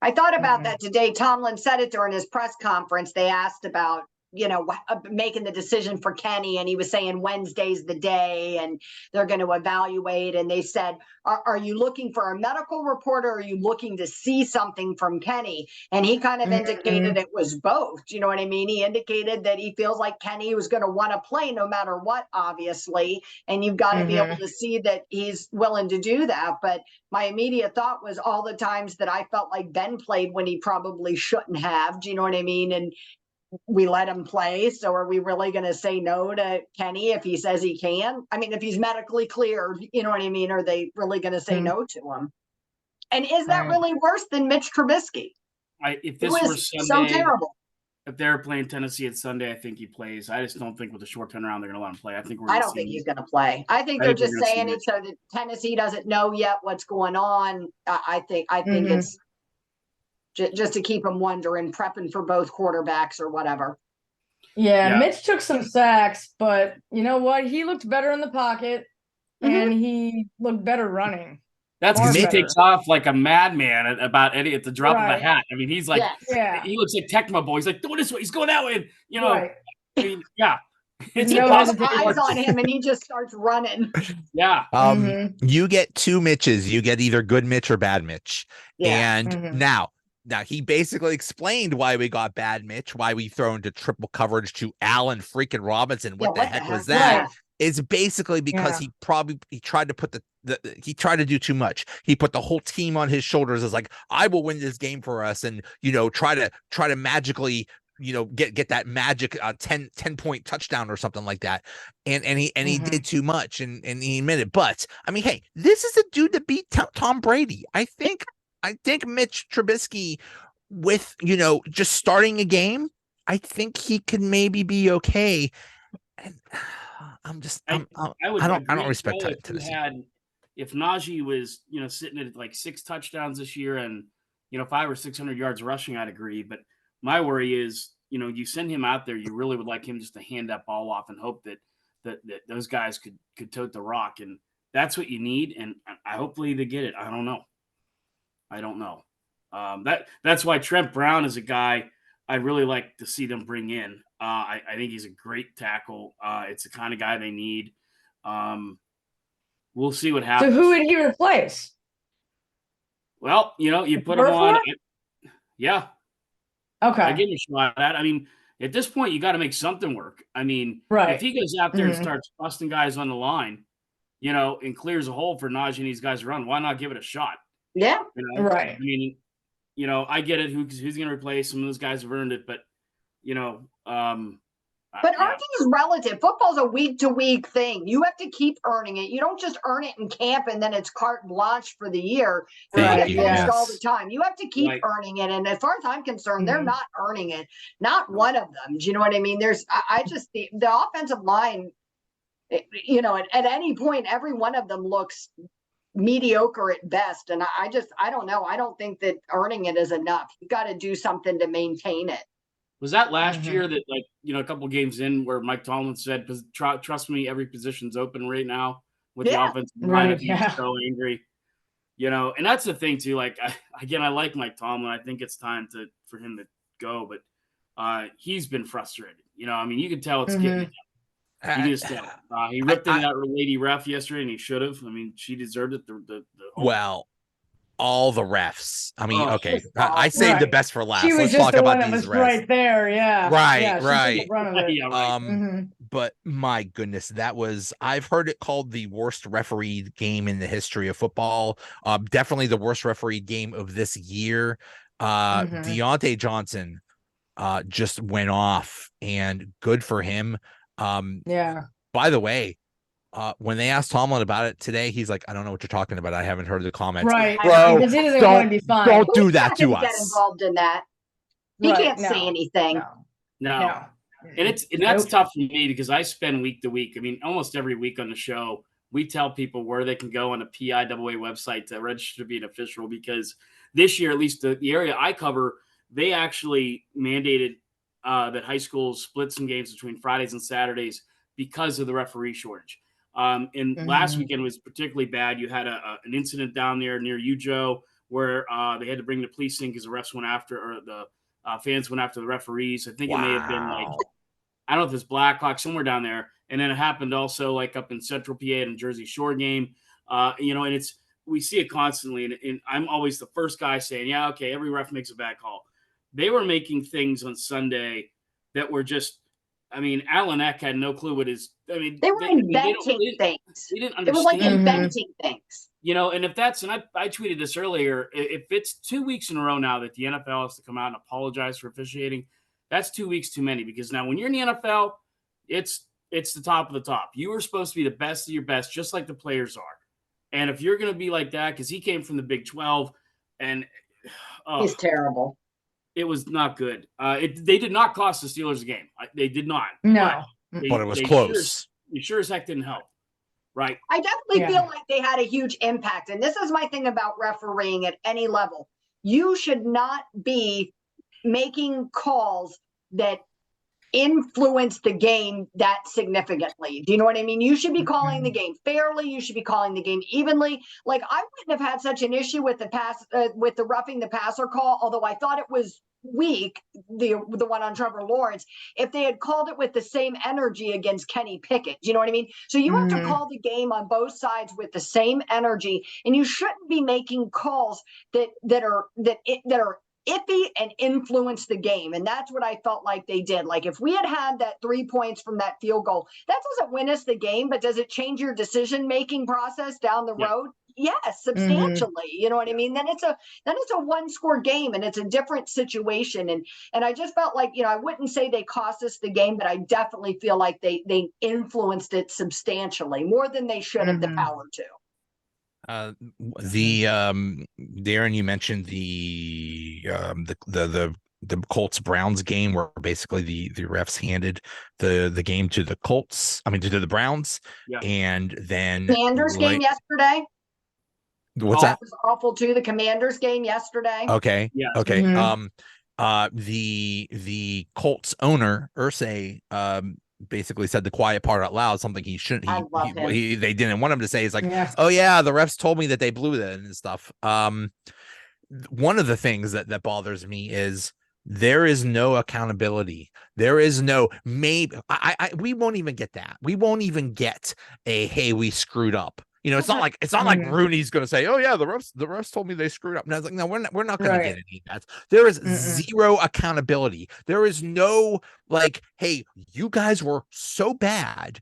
I thought about that today. Tomlin said it during his press conference. They asked about, making the decision for Kenny, and he was saying Wednesday's the day and they're going to evaluate. And they said, are you looking for a medical report, or are you looking to see something from Kenny? And he kind of indicated it was both. You know what I mean? He indicated that he feels like Kenny was going to want to play no matter what, obviously. And you've got to be able to see that he's willing to do that. But my immediate thought was all the times that I felt like Ben played when he probably shouldn't have. Do you know what I mean? And we let him play. So are we really going to say no to Kenny if he says he can? I mean, if he's medically cleared, you know what I mean? Are they really going to say no to him? And is that really worse than Mitch Trubisky? If this were Sunday, so terrible. If they're playing Tennessee at Sunday, I think he plays. I just don't think with a short turnaround they're going to let him play. I don't think he's going to play. I think they're just saying it so that Tennessee doesn't know yet what's going on. I think it's just to keep him wondering, prepping for both quarterbacks or whatever. Yeah, Mitch took some sacks, but you know what? He looked better in the pocket, and he looked better running. That's because he takes off like a madman about Eddie at the drop of a hat. I mean, he's like, he looks like Tecmo Boy. He's like, going this way. He's going that way. And, I mean, It's eyes on him, and he just starts running. Yeah. You get two Mitches. You get either good Mitch or bad Mitch. Yeah. And now he basically explained why we got bad Mitch, why we throw into triple coverage to Allen freaking Robinson. What the heck was that? Right. It's basically because he tried to put he tried to do too much. He put the whole team on his shoulders as like, I will win this game for us, and try to magically get that magic 10-point touchdown or something like that. And he did too much, and he admitted. But I mean, hey, this is a dude that beat Tom Brady. I think Mitch Trubisky, with just starting a game, I think he could maybe be okay. And I don't respect Tennessee. If Najee was sitting at like 6 touchdowns this year and 500 or 600 yards rushing, I'd agree. But my worry is you send him out there, you really would like him just to hand that ball off and hope that those guys could tote the rock, and that's what you need. And hopefully they get it. I don't know. That's why Trent Brown is a guy I'd really like to see them bring in. I think he's a great tackle. It's the kind of guy they need. We'll see what happens. So who would he replace? Well, you put him on. Yeah. Okay. I give him a shot at that. I mean, at this point, you got to make something work. I mean, if he goes out there and starts busting guys on the line, and clears a hole for Najee and these guys to run, why not give it a shot? Yeah. Right. I mean, I get it. Who's going to replace some of those guys have earned it, but but earning is relative. Football's a week-to-week thing. You have to keep earning it. You don't just earn it in camp and then it's carte blanche for the year. All the time. You have to keep earning it. And as far as I'm concerned, they're not earning it. Not one of them. Do you know what I mean? The offensive line, at any point, every one of them looks mediocre at best. And I don't know. I don't think that earning it is enough. You got to do something to maintain it. Was that last year that, a couple of games in where Mike Tomlin said, trust me, every position's open right now with the offensive line. He's so angry, and that's the thing too. Like, I like Mike Tomlin. I think it's time for him to go, but he's been frustrated. I mean, you can tell it's getting he just he ripped in that lady ref yesterday, and he should have. I mean, she deserved it. all the refs. I mean, Oh, okay, I saved the best for last. She was Let's just talk the about one that these was refs. right there. Yeah. Right, Yeah, she right. took the brunt of it. Yeah, right. But my goodness, I've heard it called the worst refereed game in the history of football. Definitely the worst refereed game of this year. Deontay Johnson just went off, and good for him. Yeah. By the way, when they asked Tomlin about it today, he's like, I don't know what you're talking about. I haven't heard the comments. Right. Bro, Because he doesn't want to be fined. don't do that to Get us. involved in that. He can't say anything. No. And that's tough for me because I spend week to week. I mean, almost every week on the show, we tell people where they can go on the PIAA website to register to be an official, because this year, at least the area I cover, they actually mandated that high schools split some games between Fridays and Saturdays because of the referee shortage. And last weekend was particularly bad. You had an incident down there near you, Joe, where they had to bring the police in because the refs went after, or the fans went after the referees. I think it may have been like, I don't know if it's Blackhawk, somewhere down there. And then it happened also like up in Central PA at a Jersey Shore game. And we see it constantly. And I'm always the first guy saying, yeah, okay, every ref makes a bad call. They were making things on Sunday that were just, I mean, Alan Eck had no clue what his, I mean, they were inventing things. They didn't understand. It was like inventing things. And if that's, and I tweeted this earlier, if it's 2 weeks in a row now that the NFL has to come out and apologize for officiating, that's 2 weeks too many, because now when you're in the NFL, it's the top of the top. You are supposed to be the best of your best, just like the players are. And if you're going to be like that, because he came from the Big 12, and he's terrible. It was not good. They did not cost the Steelers a game. They did not. No. But it was close. You sure as heck didn't help. Right. I definitely feel like they had a huge impact. And this is my thing about refereeing at any level. You should not be making calls that influence the game that significantly. Do you know what I mean? You should be calling the game fairly. You should be calling the game evenly. Like, I wouldn't have had such an issue with the with the roughing the passer call, although I thought it was weak, the one on Trevor Lawrence, if they had called it with the same energy against Kenny Pickett. Do you know what I mean? So you have to call the game on both sides with the same energy, and you shouldn't be making calls that are iffy and influence the game. And that's what I felt like they did. Like, if we had that 3 points from that field goal, that doesn't win us the game, but does it change your decision-making process down the road? Yes, substantially. You know what I mean? Then it's a one-score game, and it's a different situation. And I just felt like, I wouldn't say they cost us the game, but I definitely feel like they influenced it substantially, more than they should have the power to. Darren, you mentioned the Colts Browns game, where basically the refs handed the game to the Colts. I mean, to the Browns, and then Commanders game yesterday. What's that? That was awful too. The Commanders game yesterday. Okay. Yeah. Okay. The Colts owner Irsay basically said the quiet part out loud, something he shouldn't. They didn't want him to say. He's like, oh yeah, the refs told me that they blew that and stuff. One of the things that bothers me is there is no accountability. There is no maybe. We won't even get that. We won't even get a hey, we screwed up. It's not like Rooney's going to say, "Oh yeah, the refs told me they screwed up." And I was like, "No, we're not going to get any of that." There is zero accountability. There is no like, "Hey, you guys were so bad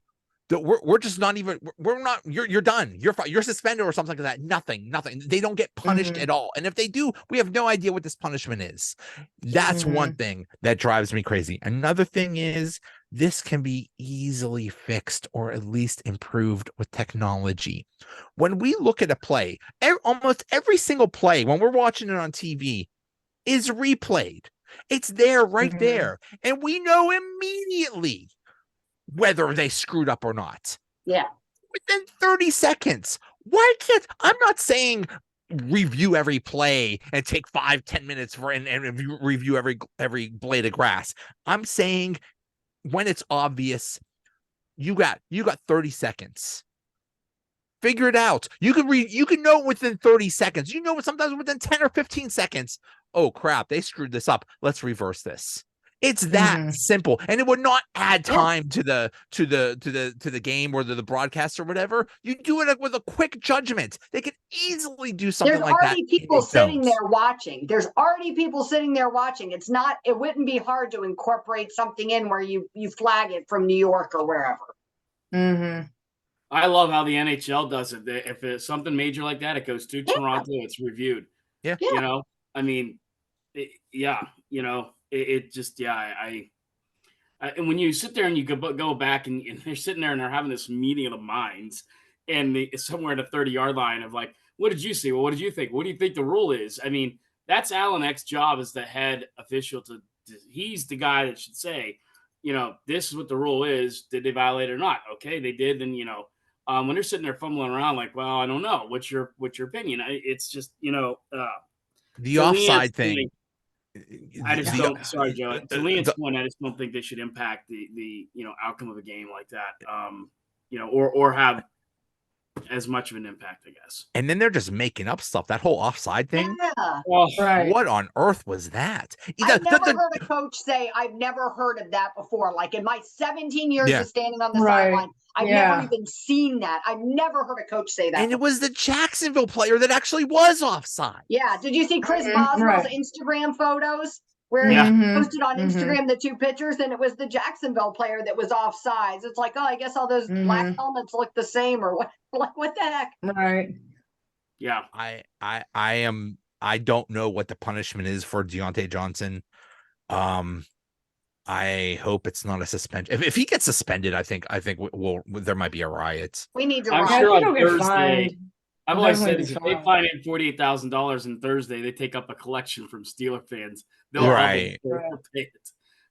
that we're just not even. We're not. You're done. You're suspended or something like that." Nothing. They don't get punished at all. And if they do, we have no idea what this punishment is. That's one thing that drives me crazy. Another thing is, this can be easily fixed or at least improved with technology. When we look at a play, almost every single play, when we're watching it on TV, is replayed. It's there, right there. And we know immediately whether they screwed up or not. Yeah. Within 30 seconds. I'm not saying review every play and take 5-10 minutes and review every blade of grass. I'm saying, when it's obvious, you got 30 seconds. Figure it out. You can know within 30 seconds. Sometimes within 10 or 15 seconds. Oh crap, they screwed this up. Let's reverse this. It's that simple, and it would not add time to the game or the broadcast or whatever. You do it with a quick judgment. They could easily do something like that. There's already people sitting there watching. It wouldn't be hard to incorporate something in where you flag it from New York or wherever. I love how the NHL does it. If it's something major like that, it goes to Toronto. It's reviewed. Yeah. You know, I mean, and when you sit there and you go back and they're sitting there and they're having this meeting of the minds, and somewhere at a 30-yard line of like, what did you see? Well, what did you think? What do you think the rule is? I mean, that's Alan Eck's job as the head official. He's the guy that should say, this is what the rule is. Did they violate it or not? Okay, they did. Then, when they're sitting there fumbling around like, well, I don't know. What's your opinion? It's just, the offside thing. I just don't. Sorry, Joe. To LeeAnn's point, I just don't think they should impact the outcome of a game like that. Or have as much of an impact, I guess. And then they're just making up stuff. That whole offside thing. Yeah. What on earth was that? I've never heard a coach say, I've never heard of that before. Like in my 17 years of standing on the sideline, I've never even seen that. I've never heard a coach say that. And it was the Jacksonville player that actually was offside. Yeah. Did you see Chris Boswell's Instagram photos? Where he posted on Instagram the two pictures, and it was the Jacksonville player that was offsides. It's like, I guess all those black helmets look the same, or what? Like, what the heck? Right. Yeah. I don't know what the punishment is for Deontay Johnson. I hope it's not a suspension. If he gets suspended, I think there might be a riot. We need to. I'm sure on Thursday. I've always said if they fine him $48,000 and Thursday, they take up a collection from Steeler fans. They'll pay it.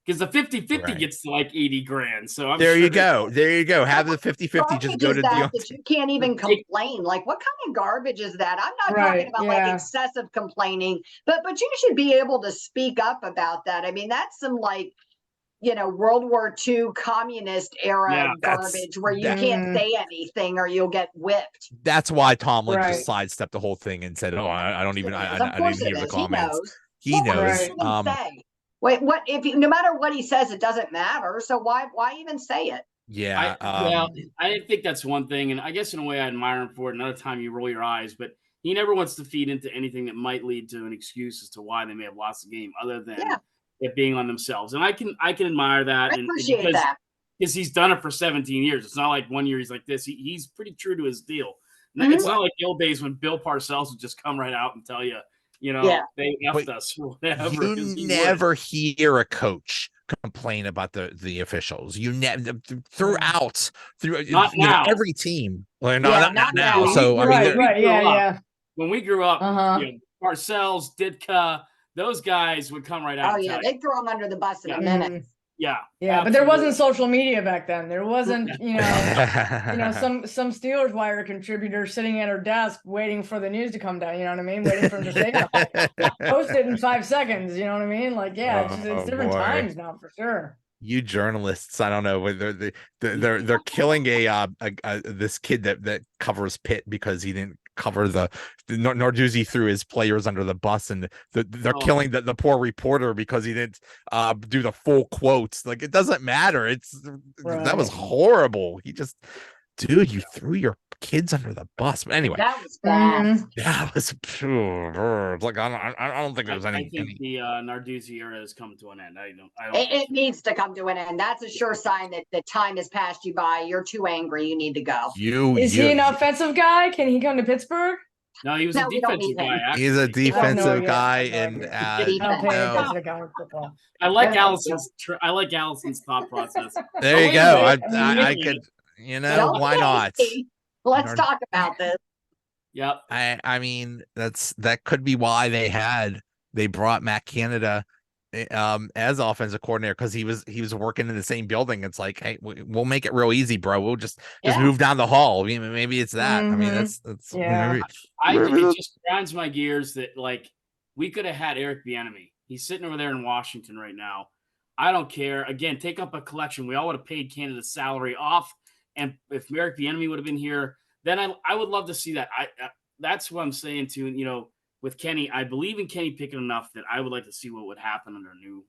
Because the 50-50 gets to like 80 grand. So you go. Have the 50-50 just go to that you can't even complain. Like, what kind of garbage is that? I'm not talking about like excessive complaining, but you should be able to speak up about that. I mean, that's some like, World War II communist era garbage where you can't say anything or you'll get whipped. That's why Tomlin just sidestepped the whole thing and said, "Oh, I don't even hear the comments." He knows. Wait, what if no matter what he says, it doesn't matter. So why even say it? Yeah. I think that's one thing, and I guess in a way I admire him for it. Another time you roll your eyes, but he never wants to feed into anything that might lead to an excuse as to why they may have lost the game, other than it being on themselves. And I can admire that. I appreciate that. Because he's done it for 17 years. It's not like 1 year he's like this. He's pretty true to his deal. It's not like the old days when Bill Parcells would just come right out and tell you, they effed us or whatever. You never hear a coach complain about the officials. You never throughout every team. Well, not now. So I mean, when we grew up, Parcells, Ditka, those guys would come right out. Oh yeah, they'd throw them under the bus in a minute. Yeah, but there wasn't social media back then. There wasn't, some Steelers Wire contributor sitting at her desk waiting for the news to come down. You know what I mean? Waiting for them to say post it in 5 seconds. You know what I mean? Like, it's different times now for sure. You journalists, I don't know whether they're killing this kid that covers Pitt because he didn't cover Narduzzi threw his players under the bus, and they're killing the poor reporter because he didn't do the full quotes. Like, it doesn't matter. That was horrible. Dude, you threw your kids under the bus. But anyway, that was bad. That was like I don't think there's any. I think the Narduzzi era has come to an end. I don't. It needs to come to an end. That's a sure sign that the time has passed you by. You're too angry. You need to go. Is he an offensive guy? Can he come to Pittsburgh? No, he was a defensive guy. Actually. He's a defensive guy, and I like Allison's thought process. There you go. I could. Why not? Let's talk about this. Yep. I mean, that could be why they brought Matt Canada as offensive coordinator, because he was working in the same building. It's like, hey, we'll make it real easy, bro. We'll just move down the hall. Maybe it's that. I mean, that's it just grinds my gears that like we could have had Eric Bieniemy. He's sitting over there in Washington right now. I don't care. Again, take up a collection. We all would have paid Canada's salary off. And if Eric Bieniemy would have been here, then I would love to see that. That's what I'm saying too. With Kenny, I believe in Kenny Pickett enough that I would like to see what would happen under a new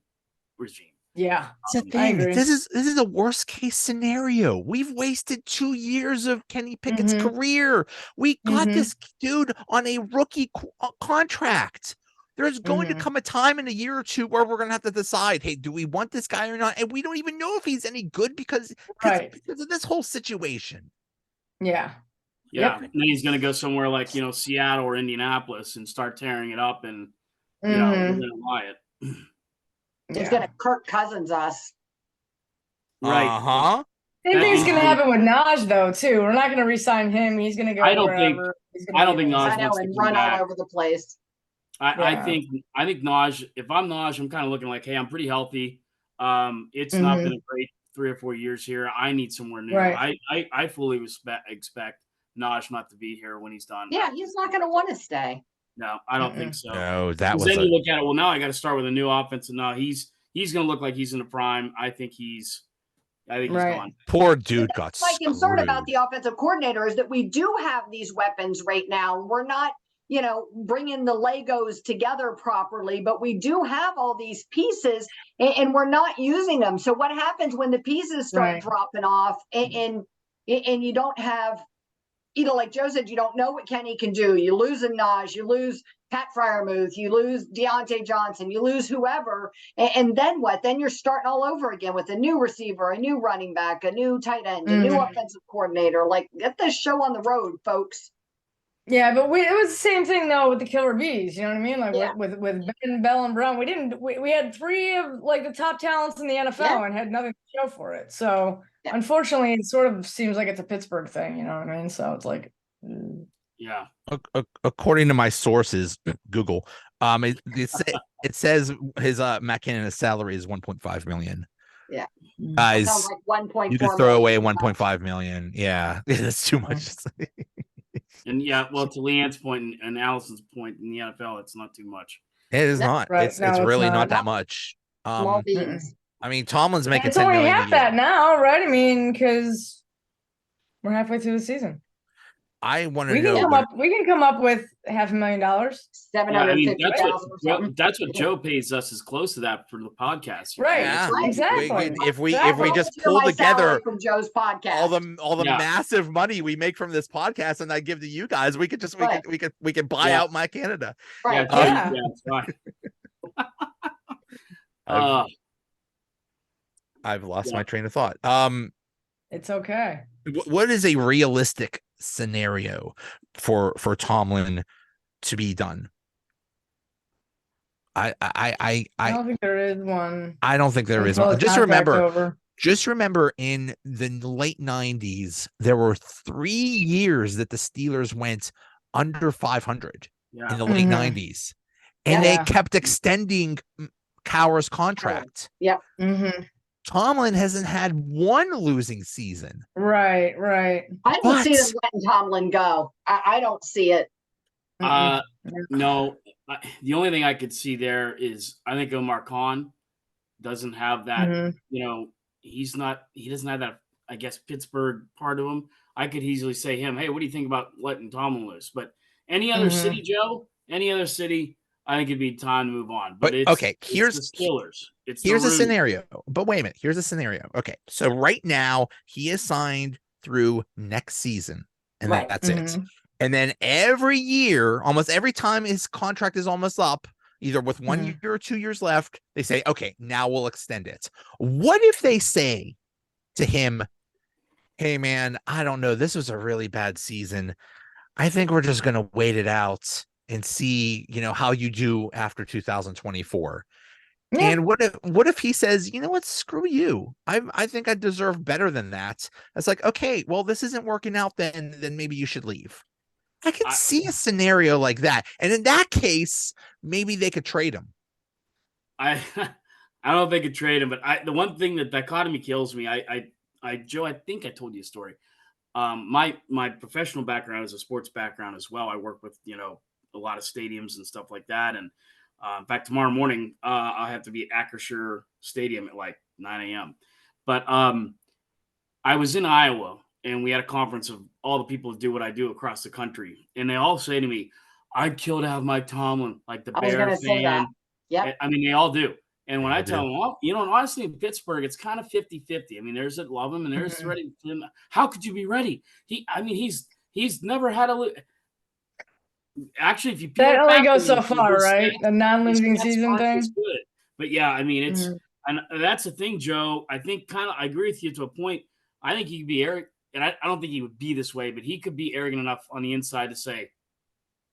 regime. Yeah, That's the I thing. agree. This is a worst case scenario. We've wasted 2 years of Kenny Pickett's career. We got this dude on a rookie contract. There's going to come a time in a year or two where we're going to have to decide, hey, do we want this guy or not? And we don't even know if he's any good because of this whole situation. Yeah. Yeah. Yep. And then he's going to go somewhere like, Seattle or Indianapolis and start tearing it up and, we're going to lie it. He's going to Kirk Cousins us. Right. Uh-huh. Same thing's going to happen with Naj, though, too. We're not going to re-sign him. He's going to go wherever. I don't think Naj wants to run back. all over the place. I think Naj, if I'm Naj, I'm kind of looking like, hey, I'm pretty healthy. It's not been a great 3 or 4 years here. I need somewhere new. Right. I fully expect Naj not to be here when he's done. Yeah, he's not going to want to stay. No, I don't think so. No, that was. Then you look at it. Well, now I got to start with a new offense, and now he's going to look like he's in the prime. I think he's gone. Poor dude got my concern about the offensive coordinator is that we do have these weapons right now. We're not, bringing the Legos together properly, but we do have all these pieces, and we're not using them. So what happens when the pieces start dropping off, and you don't have? Like Joe said, you don't know what Kenny can do. You lose a Naj, you lose Pat Fryermuth, you lose Deontay Johnson, you lose whoever. And then what? Then you're starting all over again with a new receiver, a new running back, a new tight end, a new offensive coordinator. Like, get this show on the road, folks. Yeah, but it was the same thing, though, with the Killer Bees. You know what I mean? Like with Ben, Bell, and Brown, we had 3 of the top talents in the NFL and had nothing to show for it. So unfortunately, it sort of seems like it's a Pittsburgh thing. You know what I mean? So it's like, yeah. According to my sources, Google, it says his Matt Canaan's salary is $1.5 million. Yeah, guys, like 1.4. You could throw away $1.5 million. Yeah, that's too much. And to LeeAnn's point and Allison's point, in the NFL, it's not too much. It is not. Right. It's really not that much. Small beans. I mean, Tomlin's making it's $10 only million half that now, right? I mean, because we're halfway through the season. I want to know. We can come up with $500,000, $750,000. That's what Joe pays us, is close to that for the podcast, right? Yeah, exactly. If we just pull together from Joe's podcast, all the massive money we make from this podcast, and I give to you guys, we could just we could buy out My Canada. Right? That's right. I've lost my train of thought. It's okay. What is a realistic scenario for Tomlin to be done? I don't think there is one. I don't think there is one. Just remember in the late 90s, there were 3 years that the Steelers went under 500 in the late 90s. And they kept extending Cowher's contract. Yep. Tomlin hasn't had one losing season. Right. I don't see them letting Tomlin go. I don't see it. No. The only thing I could see there is, I think Omar Khan doesn't have that, he doesn't have that, I guess, Pittsburgh part of him. I could easily say him, hey, what do you think about letting Tomlin loose? But any other city, Joe, I think it'd be time to move on. But here's the Steelers. Here's a scenario. But wait a minute. Here's a scenario. Okay. So right now he is signed through next season. And that's it. And then every year, almost every time his contract is almost up, either with 1 year or 2 years left, they say, okay, now we'll extend it. What if they say to him, hey man, I don't know, this was a really bad season. I think we're just going to wait it out and see, how you do after 2024. Yeah. And what if he says, you know what, screw you. I think I deserve better than that. It's like, okay, well, this isn't working out then maybe you should leave. I can see a scenario like that. And in that case, maybe they could trade him. I don't know if they could trade him, but the one thing that dichotomy kills me, Joe, I think I told you a story. My professional background is a sports background as well. I work with, a lot of stadiums and stuff like that. And in fact, tomorrow morning, I'll have to be at Acrisure Stadium at like 9 a.m. But I was in Iowa, and we had a conference of all the people who do what I do across the country. And they all say to me, I'd kill to have Mike Tomlin, like the Bear fan. Yeah. I mean, they all do. And when I tell them, well, you know, and honestly, in Pittsburgh, it's kind of 50-50. I mean, there's that love him and there's ready. How could you be ready? He's never had a. Actually, if you peel that it only back goes so far, right? stats, The non-losing his stats season aren't thing. as good. But yeah, I mean, it's and that's the thing, Joe. I think I agree with you to a point. I think he could be arrogant, and I don't think he would be this way, but he could be arrogant enough on the inside to say,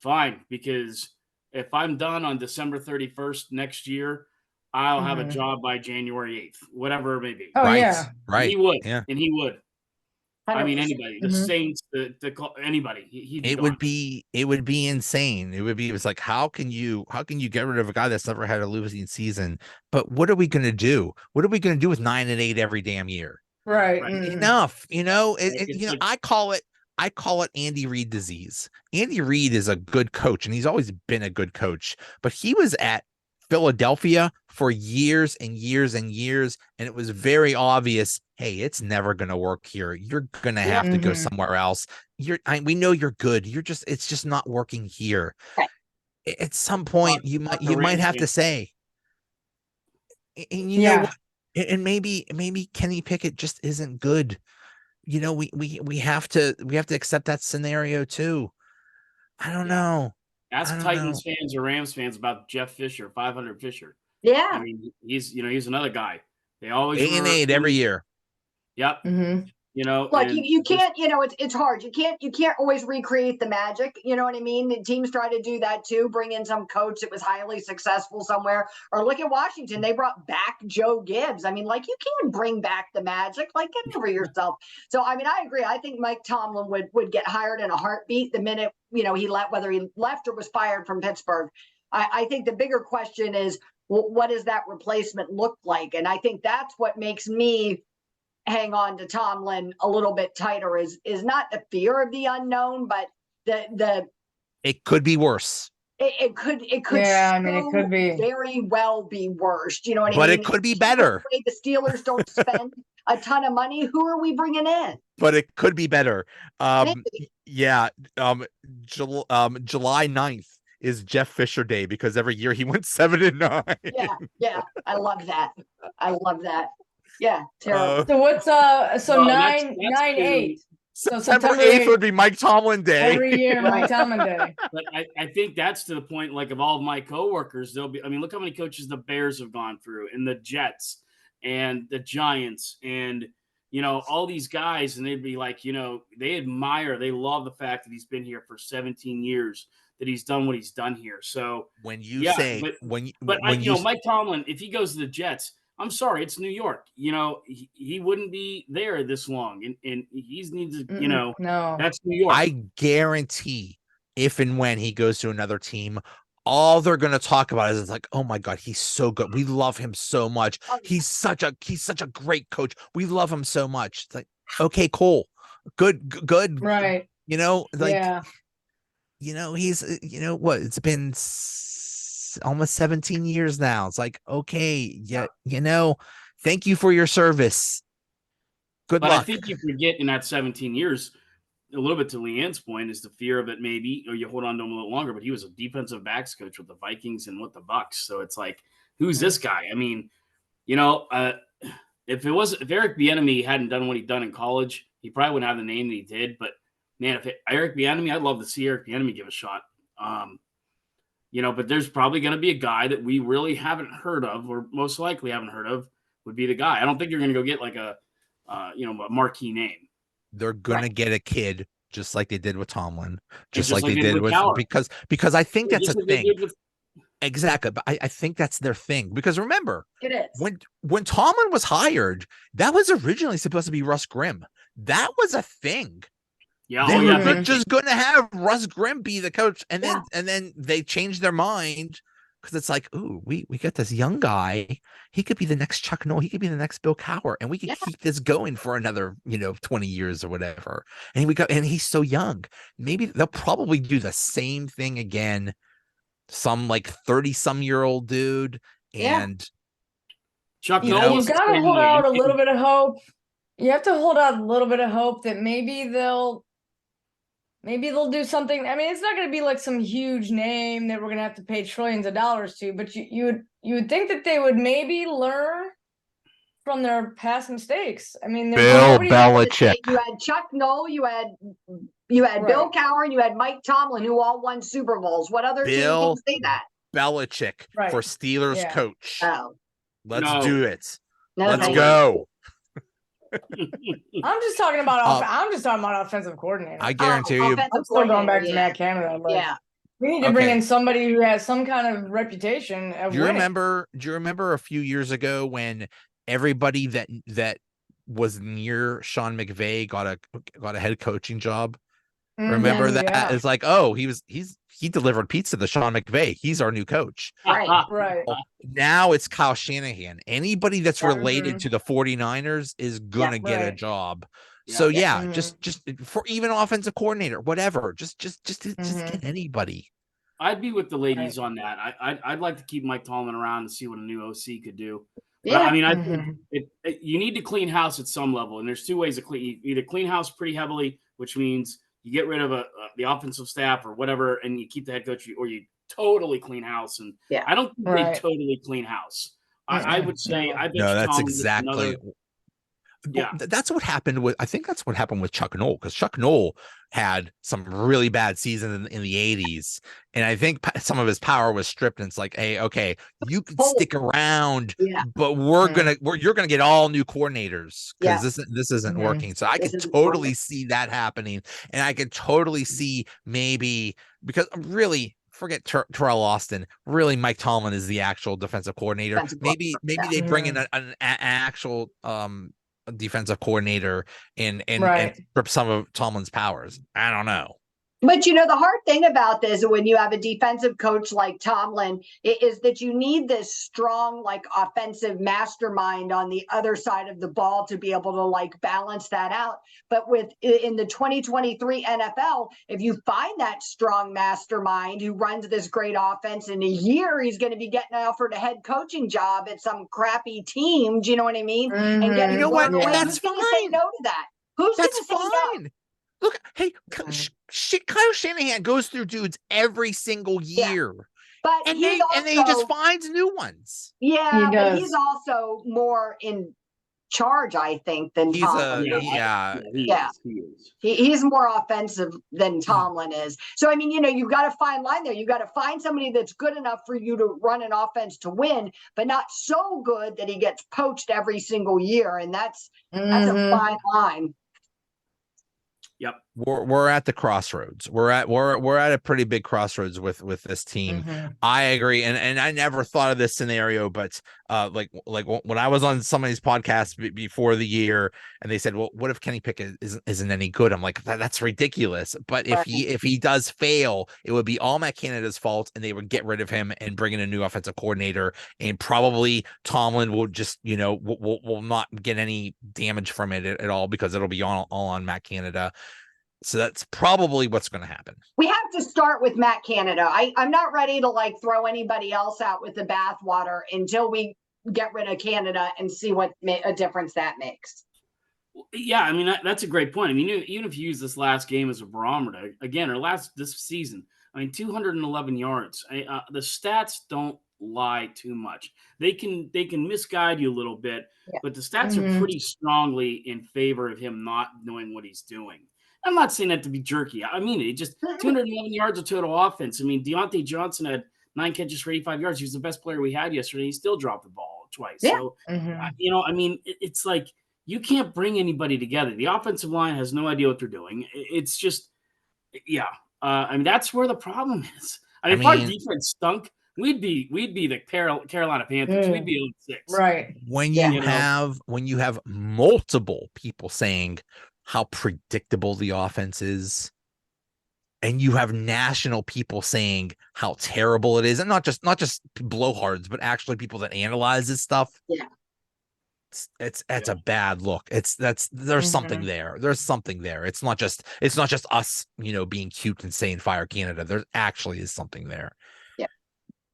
fine, because if I'm done on December 31st next year, I'll have a job by January 8th, whatever it may be. Oh, right, yeah. right. He would. Yeah. And he would. I mean, anybody, the Saints, anybody. It would be insane. It was like, how can you get rid of a guy that's never had a losing season? But what are we going to do? What are we going to do with 9-8 every damn year? Right. Enough. You know, I call it Andy Reid disease. Andy Reid is a good coach, and he's always been a good coach, but he was at Philadelphia for years and years and years, and it was very obvious, hey, it's never going to work here. You're going to have to go somewhere else. We know you're good. It's just not working here. Right. At some point, you might have to say, and you know what? And maybe Kenny Pickett just isn't good. You know, we have to accept that scenario too. I don't know. Ask Titans fans or Rams fans about Jeff Fisher, 500 Fisher. Yeah. I mean, he's another guy. They always 8-8 every year. Yep. You know, like you can't, you know, it's hard. You can't always recreate the magic. You know what I mean? The teams try to do that too. Bring in some coach that was highly successful somewhere. Or look at Washington. They brought back Joe Gibbs. I mean, like, you can't bring back the magic. Like, get over yourself. So, I mean, I agree. I think Mike Tomlin would get hired in a heartbeat the minute, you know, whether he left or was fired from Pittsburgh. I think the bigger question is, what does that replacement look like? And I think that's what makes me hang on to Tomlin a little bit tighter is not the fear of the unknown, but the it could be worse. It could yeah, I mean, it could be very well be worse. You know what I mean? But it could be better. The Steelers don't spend a ton of money. Who are we bringing in? But it could be better. Yeah. July 9th is Jeff Fisher Day, because every year he went 7-9. Yeah. I love that. Yeah, terrible. So what's 9-8? So September 8th would be Mike Tomlin Day. Every year, Mike Tomlin Day. But I think that's to the point, like, of all of my coworkers, they'll be, I mean, look how many coaches the Bears have gone through, and the Jets and the Giants, and, you know, all these guys, and they'd be like, you know, they love the fact that he's been here for 17 years, that he's done what he's done here. So when you say, Mike Tomlin, if he goes to the Jets, I'm sorry, it's New York. You know, he wouldn't be there this long, and he needs to, you know, that's New York. I guarantee if and when he goes to another team, all they're going to talk about is, it's like, oh my God, he's so good. We love him so much. He's such a great coach. We love him so much. It's like, okay, cool. Good. Right. You know, like, you know, he's, you know what, it's been almost 17 years now. It's like, okay, yeah, you know, thank you for your service. Good luck. I think you forget in that 17 years, a little bit to LeeAnn's point, is the fear of it maybe, or you hold on to him a little longer, but he was a defensive backs coach with the Vikings and with the Bucks. So it's like, who's this guy? I mean, you know, if Eric Bieniemy hadn't done what he'd done in college, he probably wouldn't have the name that he did. But man, Eric Bieniemy, I'd love to see Eric Bieniemy give a shot. You know, but there's probably going to be a guy that we really haven't heard of, or most likely haven't heard of, would be the guy. I don't think you're going to go get like a marquee name. They're going to get a kid, just like they did with Tomlin, just like they did with because I think that's a thing. Exactly. But I think that's their thing, because remember, it is when Tomlin was hired, that was originally supposed to be Russ Grimm. That was a thing. Yeah, they were just going to have Russ Grimm be the coach, and then they changed their mind, because it's like, ooh, we got this young guy. He could be the next Chuck Noll. He could be the next Bill Cowher, and we could keep this going for another, 20 years or whatever. And he's so young. Maybe they'll probably do the same thing again. Some like 30-some-year-old dude, and Chuck Noll. You've got to hold out a little bit of hope. You have to hold out a little bit of hope that maybe they'll do something. I mean, it's not going to be like some huge name that we're going to have to pay trillions of dollars to, but you would you would think that they would maybe learn from their past mistakes. I mean, Bill Belichick. You had Chuck Noll, you had Bill Cowher, you had Mike Tomlin, who all won Super Bowls. What other team can say that? Belichick for Steelers coach. Oh, let's do it. No, let's go. I'm just talking about. I'm just talking about offensive coordinator. I guarantee you. I'm still going back to Matt Canada. We need to bring in somebody who has some kind of reputation of winning. Do you remember a few years ago when everybody that was near Sean McVay got a head coaching job? Remember that? Yeah. It's like, oh, he delivered pizza to Sean McVay. He's our new coach. Right. Now it's Kyle Shanahan. Anybody that's related to the 49ers is gonna get a job. So just for even offensive coordinator, whatever. Just get anybody. I'd be with the ladies on that. I'd like to keep Mike Tomlin around and see what a new OC could do. Yeah. But, I mean, I think you need to clean house at some level, and there's two ways to clean. You either clean house pretty heavily, which means you get rid of the offensive staff or whatever, and you keep the head coach, or you totally clean house. And I don't think they totally clean house. I would say I bet that's exactly. That's what happened with. I think that's what happened with Chuck Noll, because Chuck Noll had some really bad seasons in the 80s, and I think some of his power was stripped. And it's like, hey, okay, you can stick around, but you're gonna get all new coordinators because this isn't working. So I could totally see that happening, and I could totally see maybe because really. Forget Terrell Austin. Really, Mike Tomlin is the actual defensive coordinator. Maybe they bring in an actual defensive coordinator and strip some of Tomlin's powers. I don't know. But the hard thing about this, when you have a defensive coach like Tomlin, is that you need this strong, offensive mastermind on the other side of the ball to be able to balance that out. But in the 2023 NFL, if you find that strong mastermind who runs this great offense, in a year he's going to be getting offered a head coaching job at some crappy team. Do you know what I mean? And you know what? That's fine. Say no to that. Who's going to say no? Look, hey, Kyle Shanahan goes through dudes every single year, but and he just finds new ones. Yeah, but he's also more in charge, I think, than Tomlin. He's more offensive than Tomlin is. So I mean, you've got to find line there. You've got to find somebody that's good enough for you to run an offense to win, but not so good that he gets poached every single year, and that's a fine line. Yep. We're at the crossroads. We're at a pretty big crossroads with this team. I agree. And I never thought of this scenario, but like when I was on some of these podcasts before the year and they said, well, what if Kenny Pickett isn't any good? I'm like, that's ridiculous. But if he does fail, it would be all Matt Canada's fault, and they would get rid of him and bring in a new offensive coordinator, and probably Tomlin will just, will not get any damage from it at all, because it'll be all on Matt Canada. So that's probably what's going to happen. We have to start with Matt Canada. I'm not ready to throw anybody else out with the bathwater until we get rid of Canada and see what a difference that makes. Yeah, I mean, that's a great point. I mean, even if you use this last game as a barometer, again, this season, I mean, 211 yards. The stats don't lie too much. They can misguide you a little bit, but the stats are pretty strongly in favor of him not knowing what he's doing. I'm not saying that to be jerky. I mean, it just 211 yards of total offense. I mean, Deontay Johnson had 9 catches for 85 yards. He was the best player we had yesterday. He still dropped the ball twice. Yeah. So, I mean, it's like you can't bring anybody together. The offensive line has no idea what they're doing. It's just, I mean, that's where the problem is. I mean, if our defense stunk, we'd be the Carolina Panthers. We'd be 0-6. Right. When you have multiple people saying how predictable the offense is, and you have national people saying how terrible it is, and not just blowhards, but actually people that analyze this stuff. Yeah, it's a bad look. There's something there. There's something there. It's not just us, being cute and saying fire Canada. There actually is something there. Yeah.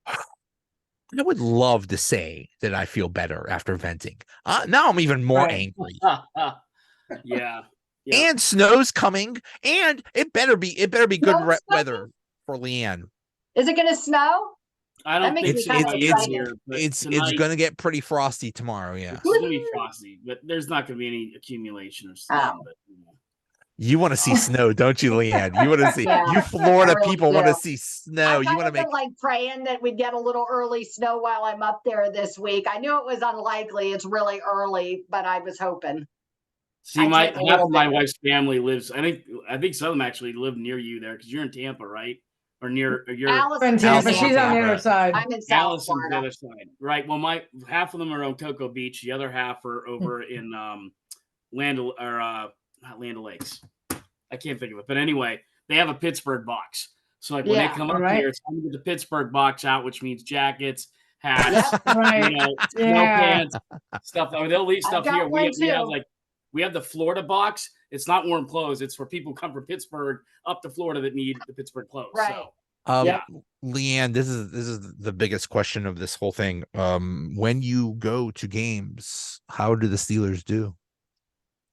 I would love to say that I feel better after venting. Now I'm even more angry. Yeah. And snow's coming, and it better be good weather for LeeAnn. Is it going to snow? I don't think it's going to get pretty frosty tomorrow. Yeah, it's going to be frosty, but there's not going to be any accumulation of snow. But you want to see snow, don't you, LeeAnn? You want to see you Florida people want to see snow. You want to make like praying that we'd get a little early snow while I'm up there this week. I knew it was unlikely. It's really early, but I was hoping. See, half of my wife's family lives. I think some of them actually live near you there because you're in Tampa, right? Or near you're in Tampa. She's on the other side. I'm in South Florida. The other side, right? Well, half of them are on Cocoa Beach. The other half are over in not Land O'Lakes. I can't think of it, but anyway, they have a Pittsburgh box. So like when they come up here, it's time to get the Pittsburgh box out, which means jackets, hats, snow pants, stuff. They'll leave stuff here. We have the Florida box. It's not warm clothes. It's for people who come from Pittsburgh up to Florida that need the Pittsburgh clothes. Right. So, LeeAnn, this is the biggest question of this whole thing. When you go to games, how do the Steelers do?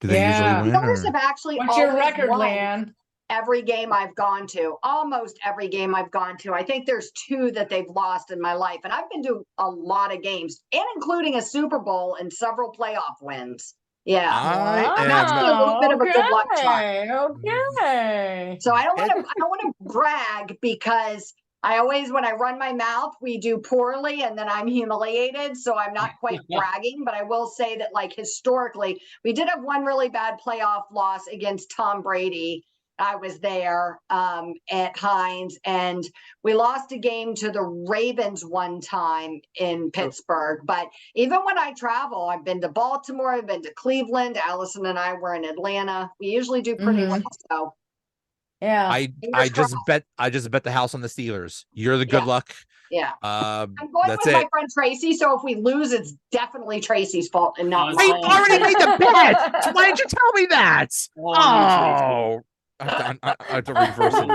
Do they usually win? Steelers have actually What's your record, LeeAnn? Every game I've gone to, almost every game I've gone to. I think there's 2 that they've lost in my life, and I've been to a lot of games, and including a Super Bowl and several playoff wins. Yeah, I'm actually a little bit of a good luck charm. Okay. So I don't want to brag because I always, when I run my mouth, we do poorly and then I'm humiliated. So I'm not quite bragging, but I will say that like historically, we did have one really bad playoff loss against Tom Brady. I was there at Heinz, and we lost a game to the Ravens one time in Pittsburgh. But even when I travel, I've been to Baltimore, I've been to Cleveland. Allison and I were in Atlanta. We usually do pretty well. So yeah, I just bet the house on the Steelers. You're the good luck. Yeah. I'm going with my friend Tracy. So if we lose, it's definitely Tracy's fault and not mine. I already made the bet. Why didn't you tell me that? Oh. I have to reverse it.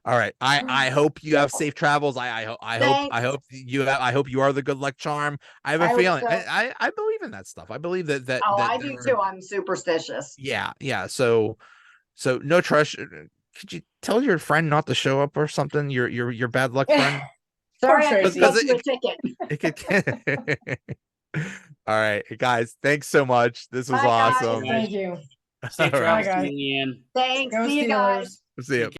All right. I hope you have safe travels. I hope you are the good luck charm. I have a feeling. I believe in that stuff. I believe that. I do too. I'm superstitious. Yeah. So no trust. Could you tell your friend not to show up or something? Your bad luck friend. Sorry, I got you a ticket. All right, guys. Thanks so much. This was awesome. Thank you. Safe travels, LeeAnn. Thanks. See you guys. See you.